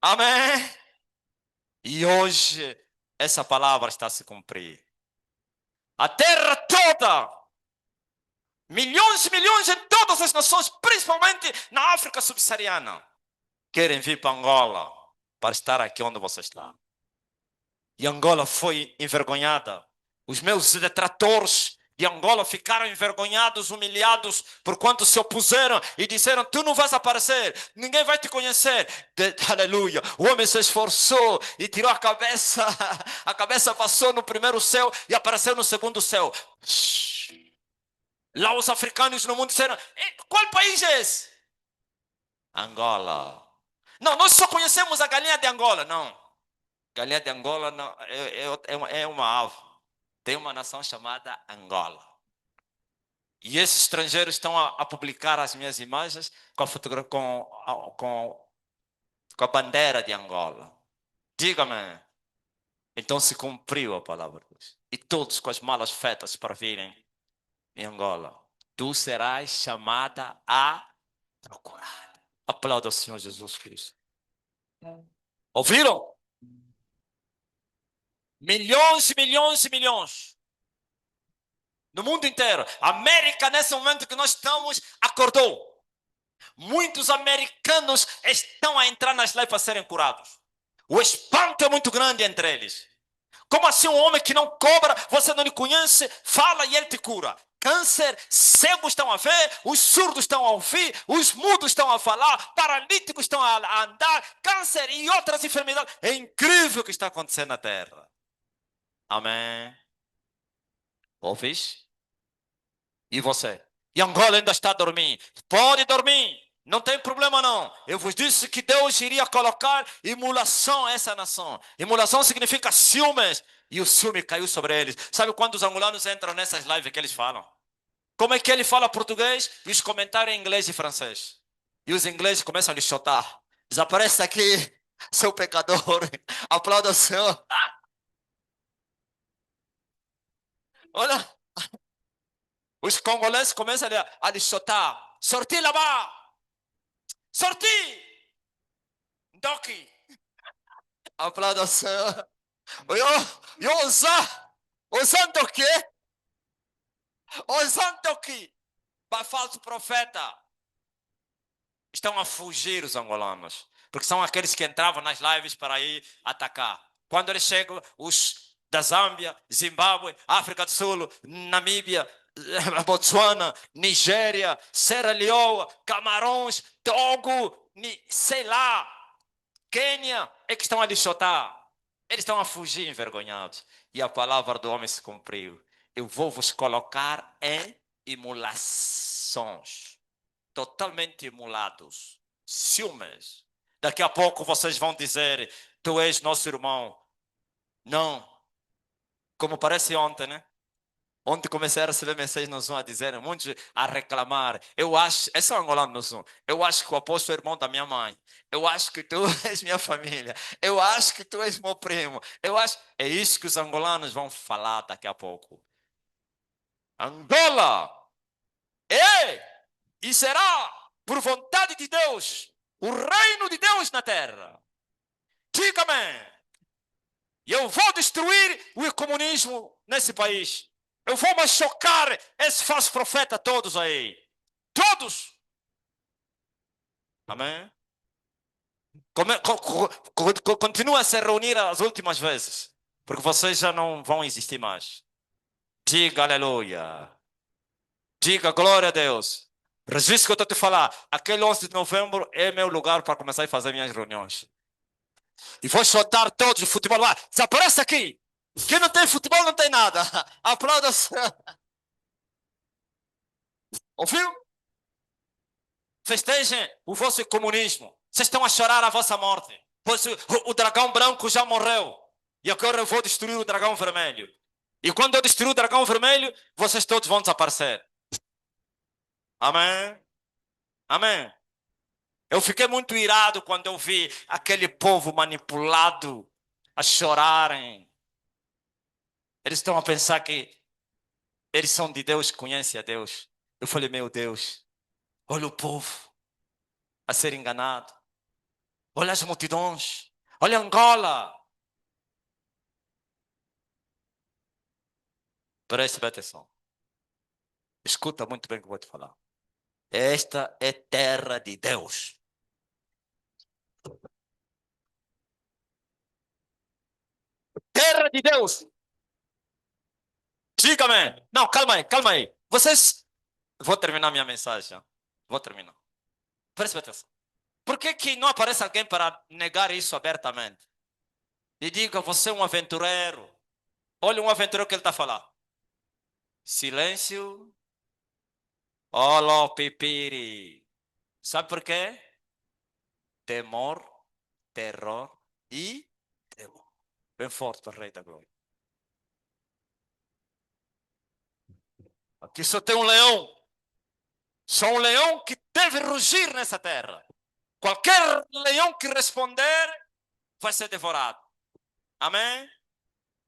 Amém? E hoje essa palavra está a se cumprir. A terra toda, milhões e milhões em todas as nações, principalmente na África subsaariana, querem vir para Angola para estar aqui onde você está. E Angola foi envergonhada. Os meus detratores de Angola ficaram envergonhados, humilhados, por quanto se opuseram e disseram: tu não vais aparecer, ninguém vai te conhecer. Aleluia. O homem se esforçou e tirou a cabeça. A cabeça passou no primeiro céu e apareceu no segundo céu. Lá os africanos no mundo disseram: qual país é esse? Angola. Não, nós só conhecemos a galinha de Angola. Não. Galinha de Angola não, é uma ave. Tem uma nação chamada Angola. E esses estrangeiros estão a publicar as minhas imagens com com a bandeira de Angola. Diga-me. Então se cumpriu a palavra de Deus. E todos com as malas feitas para virem em Angola. Tu serás chamada a procurar. Aplauda o Senhor Jesus Cristo. Ouviram? Milhões e milhões e milhões. No mundo inteiro. A América, nesse momento que nós estamos, acordou. Muitos americanos estão a entrar nas lives para serem curados. O espanto é muito grande entre eles. Como assim um homem que não cobra, você não lhe conhece, fala e ele te cura? Câncer, cegos estão a ver, os surdos estão a ouvir, os mudos estão a falar, paralíticos estão a andar, câncer e outras enfermidades. É incrível o que está acontecendo na terra. Amém. Ouvis? E você? E Angola ainda está a dormir. Pode dormir. Não tem problema não. Eu vos disse que Deus iria colocar imulação a essa nação. Imulação significa ciúmes. E o ciúme caiu sobre eles. Sabe quando os angolanos entram nessas lives que eles falam? Como é que ele fala português e os comentários em inglês e francês? E os ingleses começam a lhe chutar. Desaparece aqui, seu pecador. Aplauda o Senhor. Olha, os congoleses começam a lhe chutar. Sorti lá-bas. Sorti. Doki. Aplauda o Senhor. Eu usando o quê? Usando o quê? Para falso profeta. Estão a fugir os angolanos. Porque são aqueles que entravam nas lives para ir atacar. Quando eles chegam, os da Zâmbia, Zimbábue, África do Sul, Namíbia, Botsuana, Nigéria, Serra Leoa, Camarões, Togo, sei lá, Quênia, é que estão a lixotar. Eles estão a fugir envergonhados. E a palavra do homem se cumpriu. Eu vou vos colocar em imulações. Totalmente imulados. Ciúmes. Daqui a pouco vocês vão dizer: tu és nosso irmão. Não. Como parece ontem, né? Ontem comecei a receber mensagens no Zoom a dizer, muitos a reclamar. Eu acho, é só angolano no Zoom. Eu acho que o apóstolo é irmão da minha mãe. Eu acho que tu és minha família. Eu acho que tu és meu primo. Eu acho. É isso que os angolanos vão falar daqui a pouco. Angola é e será, por vontade de Deus, o reino de Deus na terra. Diga-me. E eu vou destruir o comunismo nesse país. Eu vou machucar esses falsos profetas todos aí. Todos. Amém? Continua a se reunir as últimas vezes. Porque vocês já não vão existir mais. Diga aleluia. Diga glória a Deus. Registro que eu estou te falar. Aquele 11 de novembro é meu lugar para começar a fazer minhas reuniões. E vou soltar todos o futebol lá. Desaparece aqui. Quem não tem futebol não tem nada. Aplauda-se. Ouviu? Festejem o vosso comunismo. Vocês estão a chorar a vossa morte. Pois o dragão branco já morreu. E agora eu vou destruir o dragão vermelho. E quando eu destruir o dragão vermelho, vocês todos vão desaparecer. Amém? Amém? Eu fiquei muito irado quando eu vi aquele povo manipulado a chorarem. Eles estão a pensar que eles são de Deus, conhecem a Deus. Eu falei, meu Deus, olha o povo a ser enganado. Olha as multidões. Olha Angola. Preste bem atenção. Escuta muito bem o que eu vou te falar. Esta é terra de Deus. Terra de Deus. Diga-me. Não, calma aí, calma aí. Vocês. Vou terminar minha mensagem. Vou terminar. Preste bem atenção. Por que, que não aparece alguém para negar isso abertamente? E diga, você é um aventureiro. Olha um aventureiro que ele está a falar. Silêncio. Olá, pipiri. Sabe por quê? Temor, terror e temor. Bem forte para o Rei da Glória. Aqui só tem um leão. Só um leão que deve rugir nessa terra. Qualquer leão que responder vai ser devorado. Amém?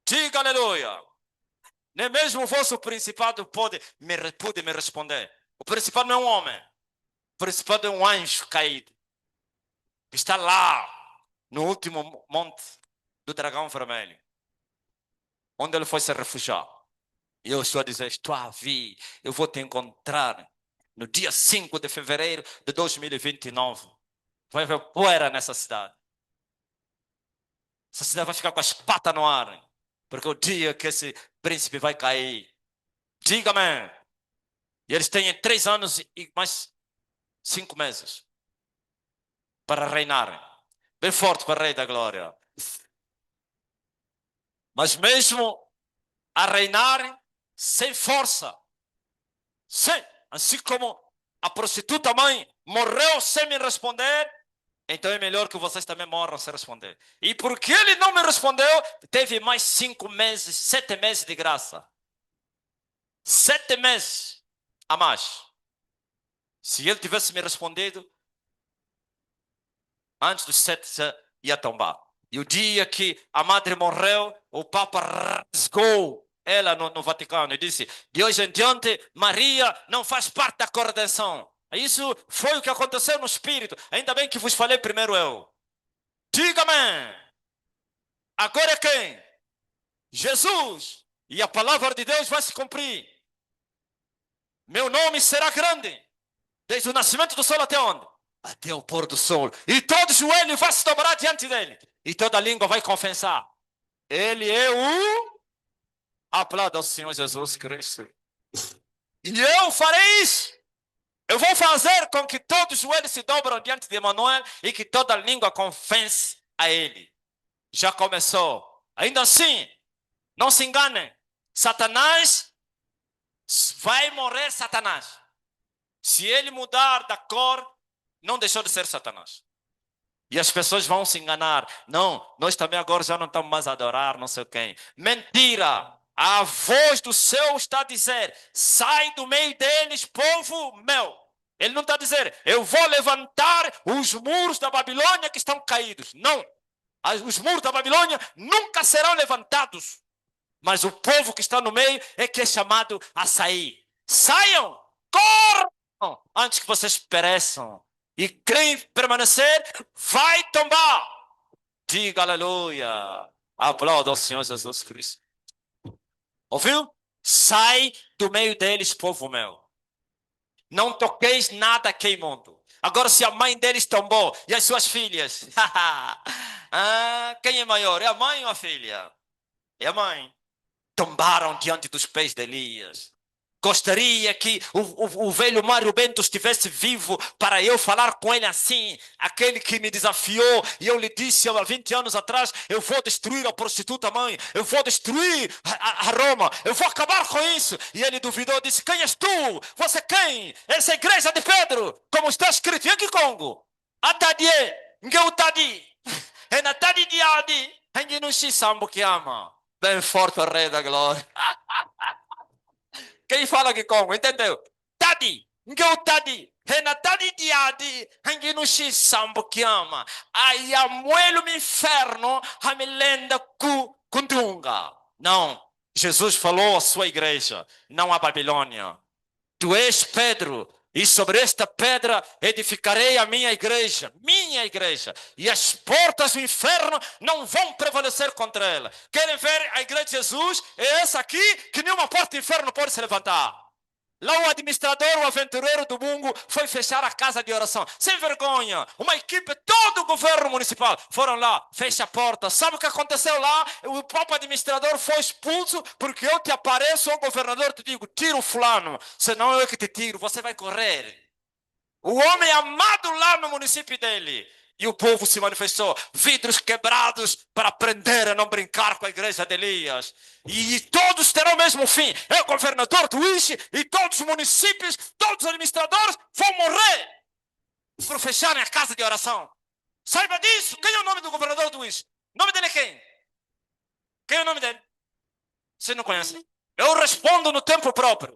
Diga aleluia. Nem mesmo o vosso principado pode me responder. O principado não é um homem. O principado é um anjo caído. Que está lá, no último monte do dragão vermelho. Onde ele foi se refugiar. E eu estou a dizer, estou a vir. Eu vou te encontrar no dia 5 de fevereiro de 2029. Vai haver poeira nessa cidade. Essa cidade vai ficar com as patas no ar. Porque o dia que esse príncipe vai cair. Diga-me. E eles têm 3 anos e mais 5 meses para reinarem. Bem forte para o Rei da Glória. Mas mesmo a reinarem sem força. Sim, assim como a prostituta mãe morreu sem me responder, então é melhor que vocês também morram sem responder. E porque ele não me respondeu, teve mais 5 meses, 7 meses de graça. 7 meses a mais. Se ele tivesse me respondido, antes dos 7 já ia tombar. E o dia que a madre morreu, o Papa rasgou ela no Vaticano e disse: de hoje em diante, Maria não faz parte da coordenação. Isso foi o que aconteceu no Espírito. Ainda bem que vos falei primeiro eu. Diga-me, agora é quem? Jesus. E a palavra de Deus vai se cumprir. Meu nome será grande, desde o nascimento do sol até onde? Até o pôr do sol. E todo joelho vai se dobrar diante dele. E toda língua vai confessar. Ele é o... Aplauda ao Senhor Jesus Cristo. E eu farei isso. Eu vou fazer com que todos os joelhos se dobram diante de Emmanuel e que toda língua confesse a ele. Já começou. Ainda assim, não se enganem. Satanás vai morrer Satanás. Se ele mudar da cor, não deixou de ser Satanás. E as pessoas vão se enganar. Não, nós também agora já não estamos mais a adorar não sei quem. Mentira! A voz do céu está a dizer: sai do meio deles, povo meu. Ele não está a dizer: eu vou levantar os muros da Babilônia que estão caídos. Não. Os muros da Babilônia nunca serão levantados. Mas o povo que está no meio é que é chamado a sair. Saiam! Corram! Antes que vocês pereçam. E quem permanecer vai tombar. Diga aleluia. Aplauda ao Senhor Jesus Cristo. Ouviu? Sai do meio deles, povo meu. Não toqueis nada queimando. Agora, se a mãe deles tombou e as suas filhas, quem é maior? É a mãe ou a filha? É a mãe. Tombaram diante dos pés de Elias. Gostaria que o velho Mário Bento estivesse vivo para eu falar com ele assim. Aquele que me desafiou e eu lhe disse há 20 anos atrás: eu vou destruir a prostituta mãe, eu vou destruir a Roma, eu vou acabar com isso. E ele duvidou, disse: quem és tu? Você quem? Essa é a igreja de Pedro, como está escrito em Congo. Atadie, ngeutadi, enatadi diadi, enginushi sambo kiama. Bem forte o Rei da Glória. Quem fala que como? Entendeu? Tadi, ngeu tadi, rena tadi diadi, hangi no shi sambo kiama. Aí amuelo me inferno, hamilenda ku kundunga. Não, Jesus falou à sua igreja, não à Babilônia. Tu és Pedro, e sobre esta pedra edificarei a minha igreja, e as portas do inferno não vão prevalecer contra ela. Querem ver a igreja de Jesus? É essa aqui que nenhuma porta do inferno pode se levantar. Lá o administrador, o aventureiro do Mungo foi fechar a casa de oração. Sem vergonha. Uma equipe, todo o governo municipal foram lá, fecha a porta. Sabe o que aconteceu lá? O próprio administrador foi expulso porque eu te apareço, o governador, te digo, tira o fulano. Senão eu que te tiro, você vai correr. O homem amado lá no município dele. E o povo se manifestou, vidros quebrados para aprender a não brincar com a igreja de Elias. E todos terão o mesmo fim. É o governador do Ixi e todos os municípios, todos os administradores vão morrer por fecharem a casa de oração. Saiba disso. Quem é o nome do governador do Ixi? O nome dele é quem? Quem é o nome dele? Você não conhece? Eu respondo no tempo próprio.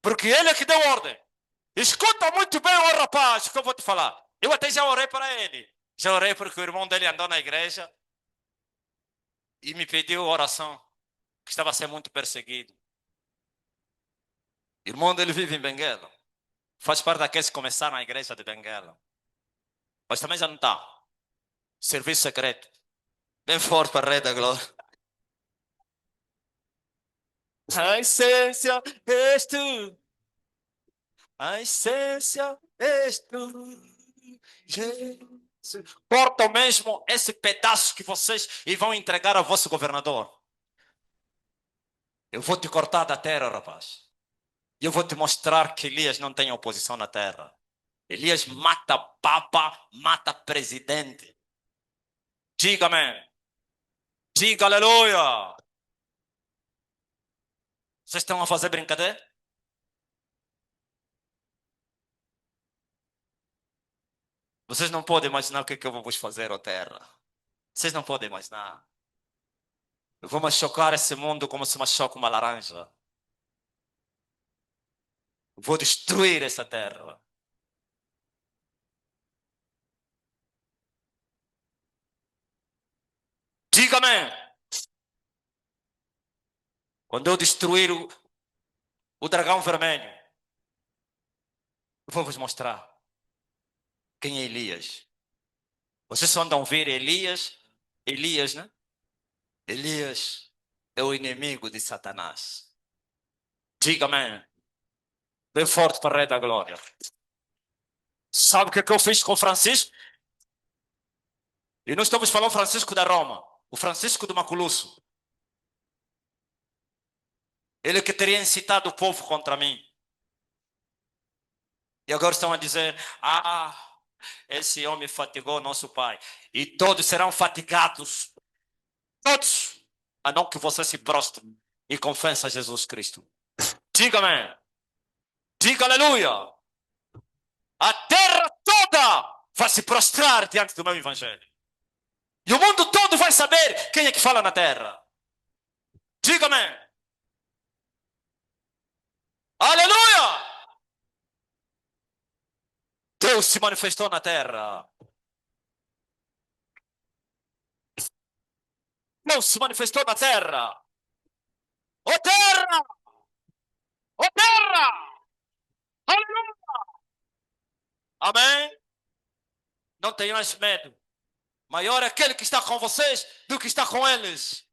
Porque ele é que deu ordem. Escuta muito bem, ó rapaz, o que eu vou te falar. Eu até já orei para ele. Já orei porque o irmão dele andou na igreja e me pediu oração, que estava sendo muito perseguido. O irmão dele vive em Benguela. Faz parte daqueles que começaram a igreja de Benguela. Mas também já não está. Serviço secreto. Bem forte para a Rei da Glória. A essência és tu. A essência és tu. Jesus. Cortam mesmo esse pedaço que vocês e vão entregar ao vosso governador. Eu vou te cortar da terra, rapaz. E eu vou te mostrar que Elias não tem oposição na terra. Elias mata papa, mata presidente. Diga-me. Diga aleluia. Vocês estão a fazer brincadeira? Vocês não podem imaginar o que, é que eu vou vos fazer, ó terra. Vocês não podem imaginar. Eu vou machucar esse mundo como se machuca uma laranja. Eu vou destruir essa terra. Diga-me. Quando eu destruir o dragão vermelho, eu vou vos mostrar quem é Elias. Vocês só andam a ouvir Elias, Elias, né? Elias é o inimigo de Satanás. Diga-me. Bem forte para o Rei da Glória. Sabe o que, é que eu fiz com o Francisco? E não estamos falando Francisco da Roma. O Francisco do Maculusso. Ele que teria incitado o povo contra mim. E agora estão a dizer: ah, esse homem fatigou nosso pai. E todos serão fatigados. Todos. A não que você se prostre e confesse a Jesus Cristo. Diga-me. Diga aleluia. A terra toda vai se prostrar diante do meu evangelho. E o mundo todo vai saber quem é que fala na terra. Diga-me. Aleluia. Deus se manifestou na terra. Deus se manifestou na terra. Ô terra! Ô terra! Aleluia! Amém? Não tenhais medo. Maior é aquele que está com vocês do que está com eles.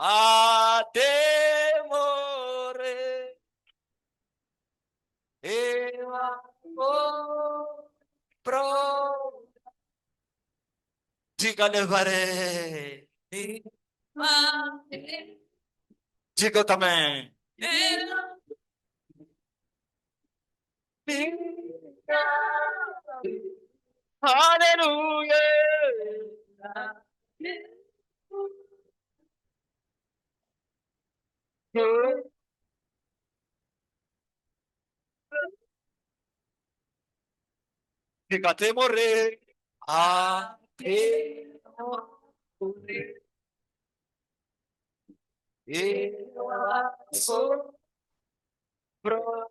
Até morrer, eu amor pro. Diga, levarei. Diga eu também. Aleluia. Diga até morrer. Até morrer. Eu sou pro.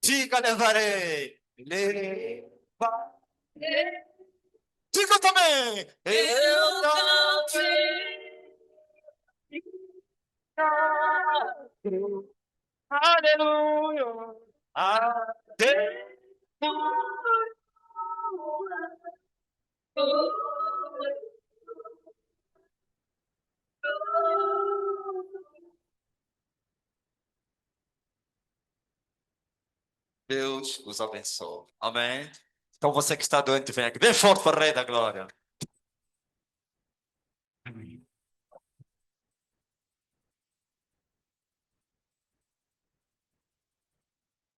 Diga, levarei. Levarei. Diga também. Eu também. Aleluia. Até Deus os abençoe. Amém. Então você que está doente, vem aqui. Bem forte para o Rei da Glória.